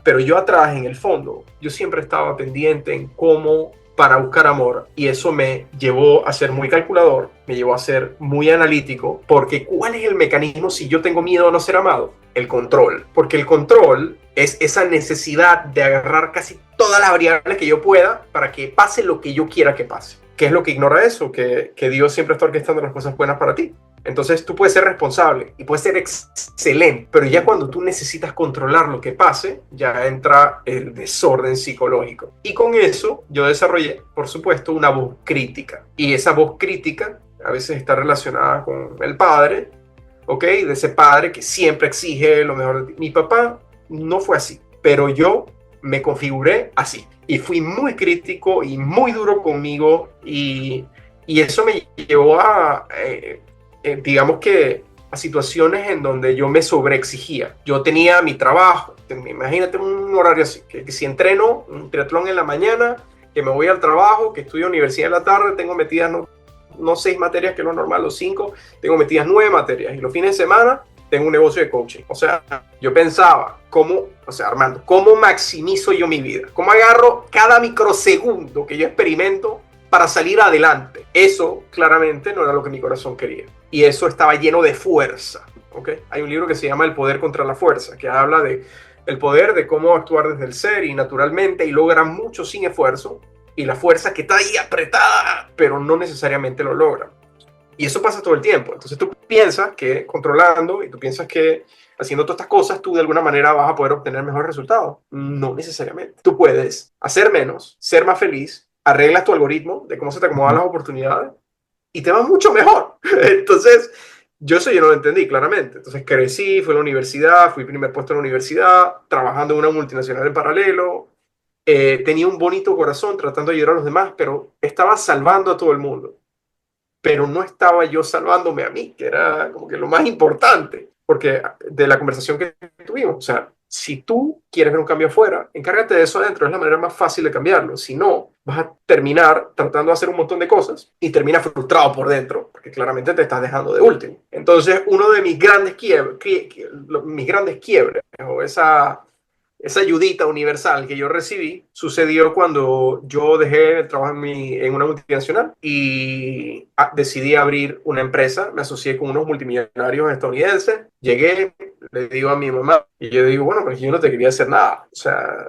Pero yo atrás, en el fondo, yo siempre estaba pendiente en cómo para buscar amor y eso me llevó a ser muy calculador, me llevó a ser muy analítico, porque ¿cuál es el mecanismo si yo tengo miedo a no ser amado? El control, porque el control es esa necesidad de agarrar casi todas las variables que yo pueda para que pase lo que yo quiera que pase. ¿Qué es lo que ignora eso? Que Dios siempre está orquestando las cosas buenas para ti. Entonces tú puedes ser responsable y puedes ser excelente, pero ya cuando tú necesitas controlar lo que pase, ya entra el desorden psicológico. Y con eso yo desarrollé, por supuesto, una voz crítica. Y esa voz crítica a veces está relacionada con el padre, ¿ok? De ese padre que siempre exige lo mejor de ti. Mi papá no fue así, pero yo me configuré así. Y fui muy crítico y muy duro conmigo y eso me llevó a... digamos que a situaciones en donde yo me sobreexigía. Yo tenía mi trabajo, imagínate un horario así, que si entreno un triatlón en la mañana, que me voy al trabajo, que estudio universidad en la tarde, tengo metidas no 6 materias, que es lo normal, los 5, tengo metidas 9 materias, y los fines de semana tengo un negocio de coaching. O sea, yo pensaba, Armando, ¿cómo maximizo yo mi vida? ¿Cómo agarro cada microsegundo que yo experimento para salir adelante? Eso claramente no era lo que mi corazón quería. Y eso estaba lleno de fuerza. ¿Okay? Hay un libro que se llama El poder contra la fuerza, que habla de el poder de cómo actuar desde el ser y naturalmente y lograr mucho sin esfuerzo, y la fuerza que está ahí apretada, pero no necesariamente lo logra. Y eso pasa todo el tiempo. Entonces tú piensas que controlando y tú piensas que haciendo todas estas cosas tú de alguna manera vas a poder obtener mejores resultados. No necesariamente. Tú puedes hacer menos, ser más feliz, arreglas tu algoritmo de cómo se te acomodan las oportunidades y te va mucho mejor. Entonces, yo no lo entendí claramente. Entonces crecí, fui a la universidad, fui primer puesto en la universidad, trabajando en una multinacional en paralelo. Tenía un bonito corazón tratando de ayudar a los demás, pero estaba salvando a todo el mundo. Pero no estaba yo salvándome a mí, que era como que lo más importante, porque de la conversación que tuvimos, o sea, si tú quieres ver un cambio afuera, encárgate de eso adentro, es la manera más fácil de cambiarlo. Si no, vas a terminar tratando de hacer un montón de cosas y terminas frustrado por dentro, porque claramente te estás dejando de último. Entonces, uno de mis grandes quiebres, o esa ayudita universal que yo recibí sucedió cuando yo dejé el trabajo en una multinacional y decidí abrir una empresa. Me asocié con unos multimillonarios estadounidenses. Llegué, le digo a mi mamá y yo digo, bueno, pues yo no te quería hacer nada. O sea,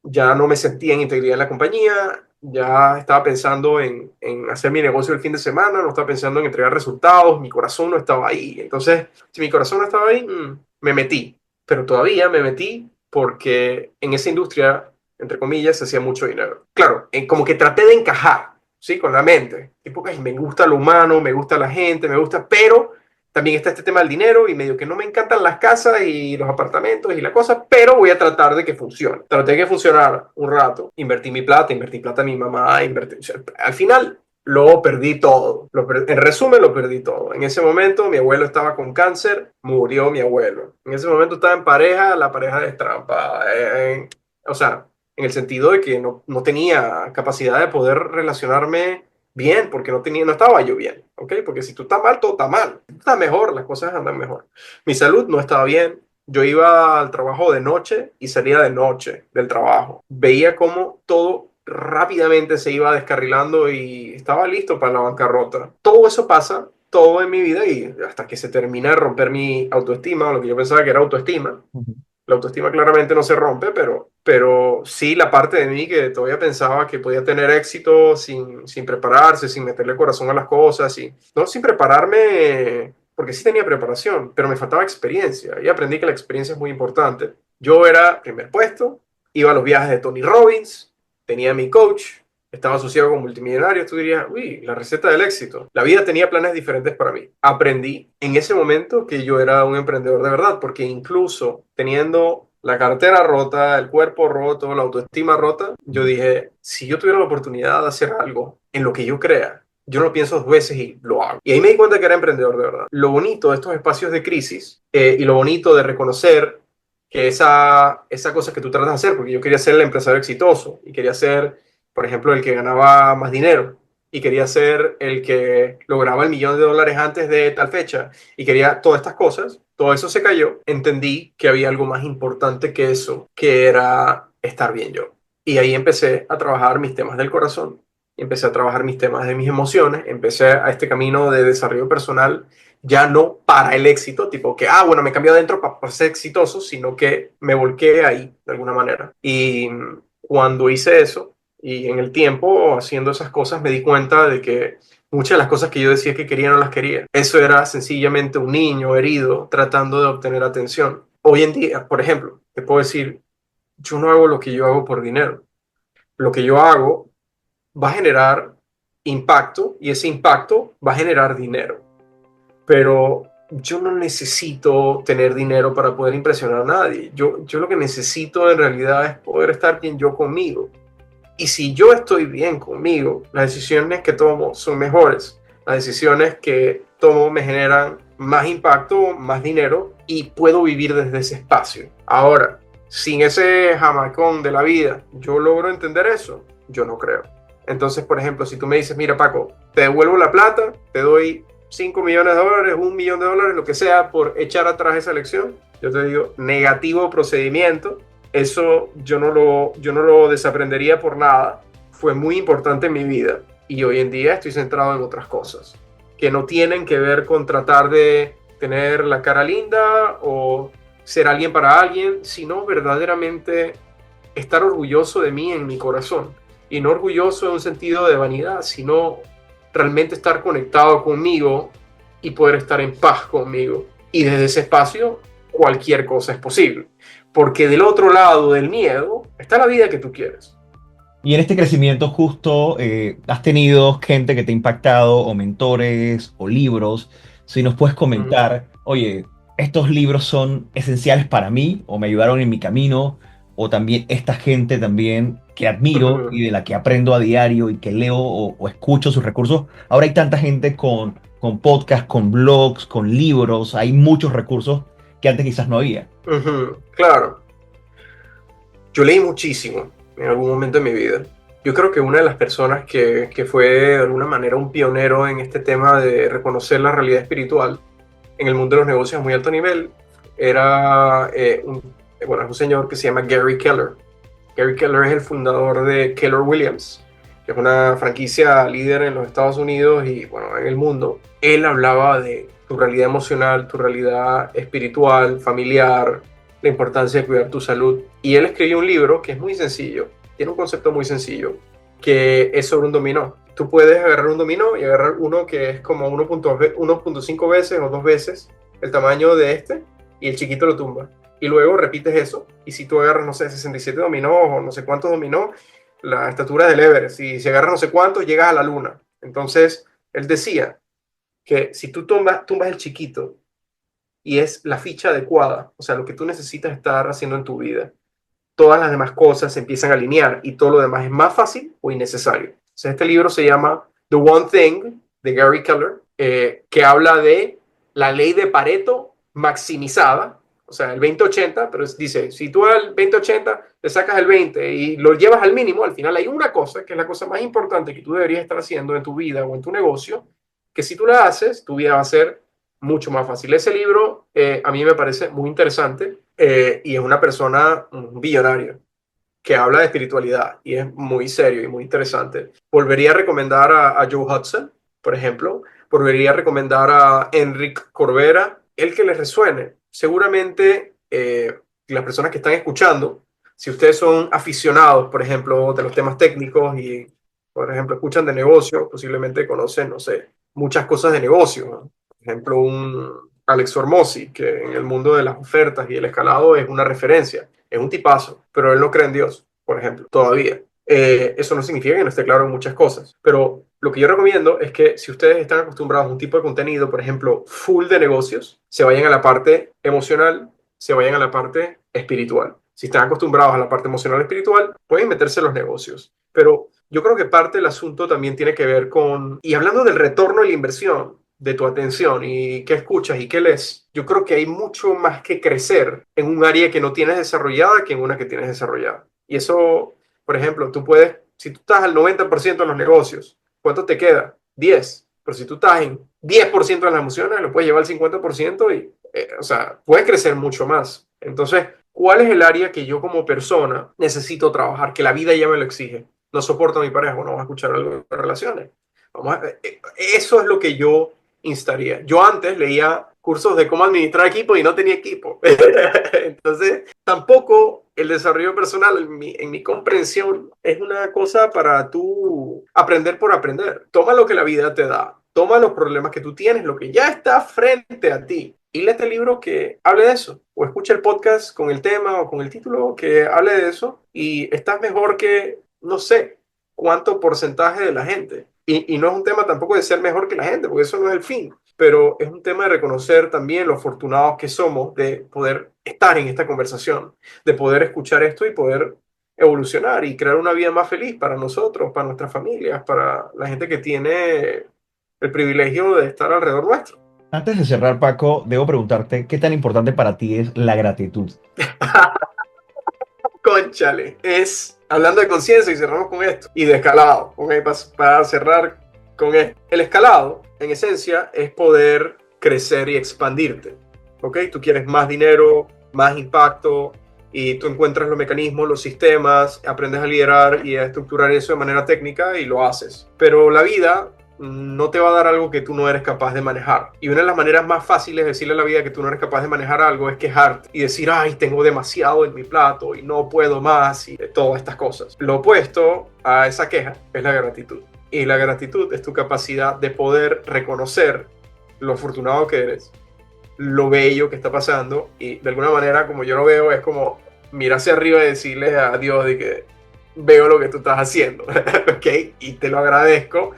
ya no me sentía en integridad en la compañía. Ya estaba pensando en hacer mi negocio el fin de semana, no estaba pensando en entregar resultados, mi corazón no estaba ahí. Entonces, si mi corazón no estaba ahí, me metí. Pero todavía me metí porque en esa industria entre comillas, se hacía mucho dinero. Claro, como que traté de encajar, ¿sí? Con la mente. Tipo, que me gusta lo humano, me gusta la gente, me gusta, pero también está este tema del dinero y medio que no me encantan las casas y los apartamentos y la cosa, pero voy a tratar de que funcione. Traté de que funcionara un rato. Invertí plata a mi mamá, o sea, al final lo perdí todo. En resumen, lo perdí todo. En ese momento, mi abuelo estaba con cáncer, murió mi abuelo. En ese momento estaba en pareja, la pareja destrampada. O sea, en el sentido de que no tenía capacidad de poder relacionarme bien, porque no estaba yo bien, ¿ok? Porque si tú estás mal, todo está mal. Si tú estás mejor, las cosas andan mejor. Mi salud no estaba bien. Yo iba al trabajo de noche y salía de noche del trabajo. Veía cómo todo rápidamente se iba descarrilando y estaba listo para la bancarrota. Todo eso pasa, todo en mi vida, y hasta que se termina de romper mi autoestima, o lo que yo pensaba que era autoestima. La autoestima claramente no se rompe, pero sí la parte de mí que todavía pensaba que podía tener éxito sin prepararse, sin meterle corazón a las cosas, no sin prepararme, porque sí tenía preparación, pero me faltaba experiencia y aprendí que la experiencia es muy importante. Yo era primer puesto, iba a los viajes de Tony Robbins, tenía mi coach, estaba asociado con multimillonarios. Tú dirías, uy, la receta del éxito. La vida tenía planes diferentes para mí. Aprendí en ese momento que yo era un emprendedor de verdad, porque incluso teniendo la cartera rota, el cuerpo roto, la autoestima rota, yo dije, si yo tuviera la oportunidad de hacer algo en lo que yo crea, yo no lo pienso dos veces y lo hago. Y ahí me di cuenta que era emprendedor de verdad. Lo bonito de estos espacios de crisis y lo bonito de reconocer que esa cosa que tú tratas de hacer, porque yo quería ser el empresario exitoso y quería ser, por ejemplo, el que ganaba más dinero y quería ser el que lograba $1.000.000 antes de tal fecha y quería todas estas cosas, todo eso se cayó. Entendí que había algo más importante que eso, que era estar bien yo. Y ahí empecé a trabajar mis temas del corazón, empecé a trabajar mis temas de mis emociones, empecé a este camino de desarrollo personal, ya no para el éxito, tipo que, bueno, me cambié adentro para ser exitoso, sino que me volqué ahí de alguna manera. Y cuando hice eso, y en el tiempo haciendo esas cosas, me di cuenta de que muchas de las cosas que yo decía que quería no las quería. Eso era sencillamente un niño herido tratando de obtener atención. Hoy en día, por ejemplo, te puedo decir, yo no hago lo que yo hago por dinero. Lo que yo hago va a generar impacto y ese impacto va a generar dinero. Pero yo no necesito tener dinero para poder impresionar a nadie. Yo lo que necesito en realidad es poder estar bien yo conmigo. Y si yo estoy bien conmigo, las decisiones que tomo son mejores. Las decisiones que tomo me generan más impacto, más dinero y puedo vivir desde ese espacio. Ahora, sin ese jamacón de la vida, ¿yo logro entender eso? Yo no creo. Entonces, por ejemplo, si tú me dices, mira Paco, te devuelvo la plata, te doy $5.000.000, $1.000.000, lo que sea, por echar atrás esa elección, yo te digo, negativo procedimiento. Eso yo no lo desaprendería por nada. Fue muy importante en mi vida y hoy en día estoy centrado en otras cosas que no tienen que ver con tratar de tener la cara linda o ser alguien para alguien, sino verdaderamente estar orgulloso de mí en mi corazón. Y no orgulloso en un sentido de vanidad, sino realmente estar conectado conmigo y poder estar en paz conmigo. Y desde ese espacio, cualquier cosa es posible. Porque del otro lado del miedo está la vida que tú quieres. Y en este crecimiento justo, ¿has tenido gente que te ha impactado, o mentores, o libros? Si nos puedes comentar, oye, estos libros son esenciales para mí, o me ayudaron en mi camino, o también esta gente también que admiro y de la que aprendo a diario y que leo o escucho sus recursos. Ahora hay tanta gente con podcasts, con blogs, con libros, hay muchos recursos que antes quizás no había. Claro. Yo leí muchísimo en algún momento de mi vida. Yo creo que una de las personas que fue de alguna manera un pionero en este tema de reconocer la realidad espiritual en el mundo de los negocios a muy alto nivel era es un señor que se llama Gary Keller. Gary Keller es el fundador de Keller Williams, que es una franquicia líder en los Estados Unidos y bueno, en el mundo. Él hablaba de tu realidad emocional, tu realidad espiritual, familiar, la importancia de cuidar tu salud. Y él escribió un libro que es muy sencillo, tiene un concepto muy sencillo, que es sobre un dominó. Tú puedes agarrar un dominó y agarrar uno que es como 1.5 veces o 2 veces el tamaño de este y el chiquito lo tumba. Y luego repites eso. Y si tú agarras, no sé, 67 dominó o no sé cuántos dominó, la estatura del Everest. Y si agarras no sé cuántos, llegas a la luna. Entonces, él decía que si tú tumbas el chiquito y es la ficha adecuada, o sea, lo que tú necesitas estar haciendo en tu vida, todas las demás cosas se empiezan a alinear y todo lo demás es más fácil o innecesario. Entonces, este libro se llama The One Thing, de Gary Keller, que habla de la ley de Pareto maximizada, o sea, el 20-80, pero dice, si tú al 20-80 le sacas el 20 y lo llevas al mínimo, al final hay una cosa, que es la cosa más importante que tú deberías estar haciendo en tu vida o en tu negocio, que si tú la haces, tu vida va a ser mucho más fácil. Ese libro a mí me parece muy interesante y es una persona, un billonario, que habla de espiritualidad y es muy serio y muy interesante. Volvería a recomendar a Joe Hudson, por ejemplo. Volvería a recomendar a Enric Corbera, el que les resuene. Seguramente las personas que están escuchando, si ustedes son aficionados, por ejemplo, de los temas técnicos y, por ejemplo, escuchan de negocio, posiblemente conocen, no sé, muchas cosas de negocio, ¿no? Por ejemplo, un Alex Hormozzi, que en el mundo de las ofertas y el escalado es una referencia. Es un tipazo, pero él no cree en Dios, por ejemplo, todavía. Eso no significa que no esté claro en muchas cosas, pero lo que yo recomiendo es que si ustedes están acostumbrados a un tipo de contenido, por ejemplo, full de negocios, se vayan a la parte emocional, se vayan a la parte espiritual. Si están acostumbrados a la parte emocional y espiritual, pueden meterse en los negocios. Pero yo creo que parte del asunto también tiene que ver con, y hablando del retorno de la inversión, de tu atención y qué escuchas y qué lees, yo creo que hay mucho más que crecer en un área que no tienes desarrollada que en una que tienes desarrollada. Y eso, por ejemplo, tú puedes, si tú estás al 90% en los negocios, ¿cuánto te queda? 10. Pero si tú estás en 10% de las emociones, lo puedes llevar al 50% y, o sea, puedes crecer mucho más. Entonces, ¿cuál es el área que yo como persona necesito trabajar, que la vida ya me lo exige? No soporto a mi pareja, bueno, vamos a escuchar algo de relaciones. Eso es lo que yo instaría. Yo antes leía cursos de cómo administrar equipo y no tenía equipo. Entonces, tampoco el desarrollo personal, en mi comprensión, es una cosa para tú aprender por aprender. Toma lo que la vida te da. Toma los problemas que tú tienes, lo que ya está frente a ti. Y léete el libro que hable de eso. O escucha el podcast con el tema o con el título que hable de eso. Y estás mejor que, no sé, cuánto porcentaje de la gente. Y no es un tema tampoco de ser mejor que la gente, porque eso no es el fin, pero es un tema de reconocer también lo afortunados que somos de poder estar en esta conversación, de poder escuchar esto y poder evolucionar y crear una vida más feliz para nosotros, para nuestras familias, para la gente que tiene el privilegio de estar alrededor nuestro. Antes de cerrar, Paco, debo preguntarte qué tan importante para ti es la gratitud. Cónchale, es hablando de conciencia y cerramos con esto, y de escalado, para cerrar con esto. El escalado, en esencia, es poder crecer y expandirte, ¿ok? Tú quieres más dinero, más impacto, y tú encuentras los mecanismos, los sistemas, aprendes a liderar y a estructurar eso de manera técnica y lo haces. Pero la vida no te va a dar algo que tú no eres capaz de manejar. Y una de las maneras más fáciles de decirle a la vida que tú no eres capaz de manejar algo es quejarte y decir, ay, tengo demasiado en mi plato y no puedo más y todas estas cosas. Lo opuesto a esa queja es la gratitud. Y la gratitud es tu capacidad de poder reconocer lo afortunado que eres, lo bello que está pasando y de alguna manera, como yo lo veo, es como mirar hacia arriba y decirle a Dios de que veo lo que tú estás haciendo, ¿ok? Y te lo agradezco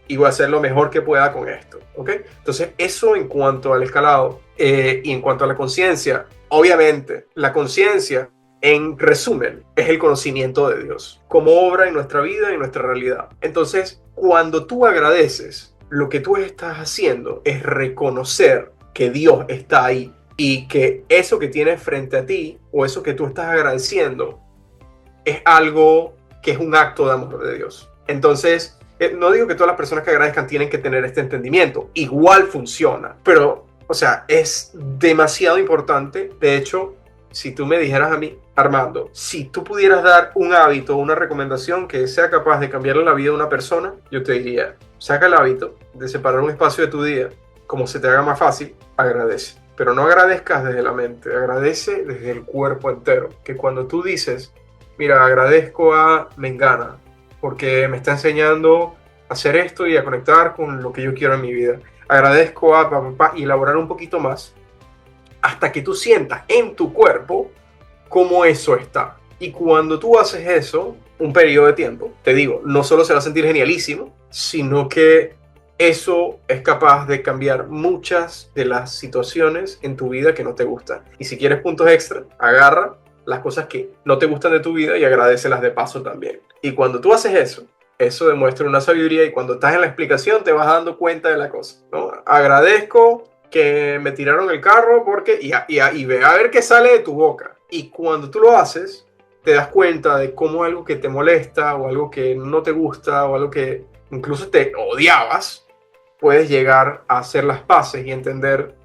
y voy a hacer lo mejor que pueda con esto, ¿ok? Entonces, eso en cuanto al escalado y en cuanto a la conciencia, obviamente, la conciencia, en resumen, es el conocimiento de Dios, como obra en nuestra vida y en nuestra realidad. Entonces, cuando tú agradeces, lo que tú estás haciendo es reconocer que Dios está ahí y que eso que tienes frente a ti o eso que tú estás agradeciendo es algo que es un acto de amor de Dios. Entonces, no digo que todas las personas que agradezcan tienen que tener este entendimiento, igual funciona, pero, o sea, es demasiado importante. De hecho, si tú me dijeras a mí, Armando, si tú pudieras dar un hábito o una recomendación que sea capaz de cambiarle la vida a una persona, yo te diría, saca el hábito de separar un espacio de tu día, como se te haga más fácil, agradece. Pero no agradezcas desde la mente, agradece desde el cuerpo entero. Que cuando tú dices, mira, agradezco a Mengana, porque me está enseñando a hacer esto y a conectar con lo que yo quiero en mi vida. Agradezco a papá y elaborar un poquito más. hasta que tú sientas en tu cuerpo cómo eso está. Y cuando tú haces eso, un periodo de tiempo, te digo, no solo se va a sentir genialísimo, sino que eso es capaz de cambiar muchas de las situaciones en tu vida que no te gustan. Y si quieres puntos extra, agarra las cosas que no te gustan de tu vida y agradécelas de paso también. Y cuando tú haces eso, eso demuestra una sabiduría, y cuando estás en la explicación te vas dando cuenta de la cosa, ¿no? Agradezco que me tiraron el carro porque... Y ve a ver qué sale de tu boca. Y cuando tú lo haces, te das cuenta de cómo algo que te molesta o algo que no te gusta o algo que incluso te odiabas, puedes llegar a hacer las paces y entender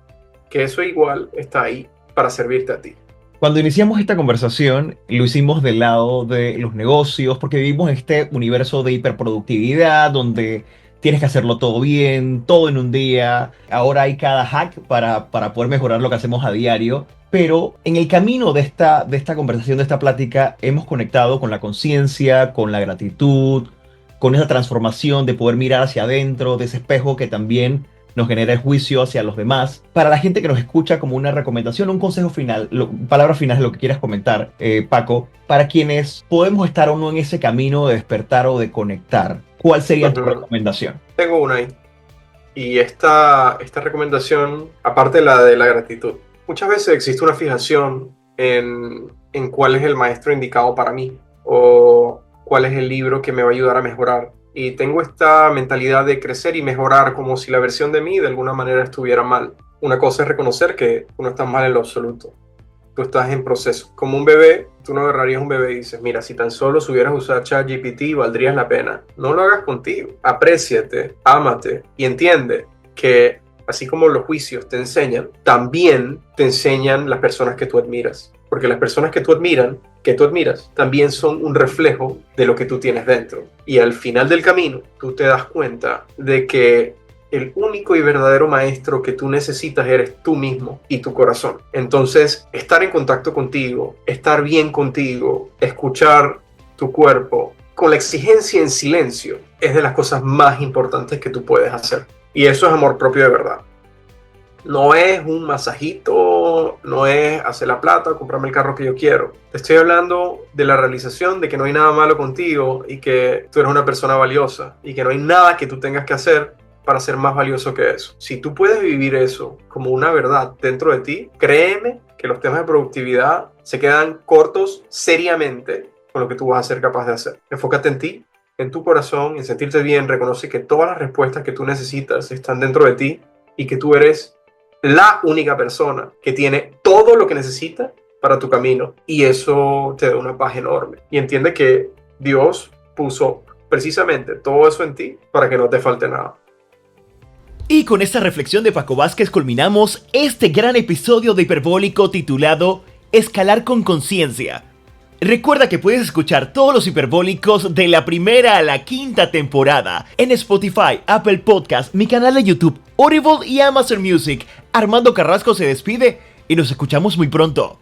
que eso igual está ahí para servirte a ti. Cuando iniciamos esta conversación, lo hicimos del lado de los negocios, porque vivimos en este universo de hiperproductividad, donde tienes que hacerlo todo bien, todo en un día. Ahora hay cada hack para poder mejorar lo que hacemos a diario. Pero en el camino de esta conversación, de esta plática, hemos conectado con la conciencia, con la gratitud, con esa transformación de poder mirar hacia adentro, de ese espejo que también nos genera el juicio hacia los demás. Para la gente que nos escucha, como una recomendación, un consejo final, palabras finales, lo que quieras comentar, Paco, para quienes podemos estar o no en ese camino de despertar o de conectar, ¿cuál sería tu recomendación? Tengo una ahí. Y esta recomendación, aparte de la gratitud, muchas veces existe una fijación en cuál es el maestro indicado para mí o cuál es el libro que me va a ayudar a mejorar. Y tengo esta mentalidad de crecer y mejorar como si la versión de mí de alguna manera estuviera mal. Una cosa es reconocer que tú no estás mal en lo absoluto. Tú estás en proceso. Como un bebé, tú no agarrarías un bebé y dices, mira, si tan solo supieras usar ChatGPT, valdrías la pena. No lo hagas contigo. Apréciate, ámate y entiende que así como los juicios te enseñan, también te enseñan las personas que tú admiras. Porque las personas que tú admiras, también son un reflejo de lo que tú tienes dentro. Y al final del camino, tú te das cuenta de que el único y verdadero maestro que tú necesitas eres tú mismo y tu corazón. Entonces, estar en contacto contigo, estar bien contigo, escuchar tu cuerpo, con la exigencia en silencio, es de las cosas más importantes que tú puedes hacer. Y eso es amor propio de verdad. No es un masajito, no es hacer la plata, comprarme el carro que yo quiero. Te estoy hablando de la realización de que no hay nada malo contigo y que tú eres una persona valiosa y que no hay nada que tú tengas que hacer para ser más valioso que eso. Si tú puedes vivir eso como una verdad dentro de ti, créeme que los temas de productividad se quedan cortos seriamente con lo que tú vas a ser capaz de hacer. Enfócate en ti, en tu corazón, en sentirte bien. Reconoce que todas las respuestas que tú necesitas están dentro de ti y que tú eres la única persona que tiene todo lo que necesita para tu camino, y eso te da una paz enorme. Y entiende que Dios puso precisamente todo eso en ti para que no te falte nada. Y con esta reflexión de Paco Vázquez culminamos este gran episodio de Hiperbólico titulado Escalar con Conciencia. Recuerda que puedes escuchar todos los hiperbólicos de la primera a la quinta temporada en Spotify, Apple Podcast, mi canal de YouTube, Audible y Amazon Music. Armando Carrasco se despide y nos escuchamos muy pronto.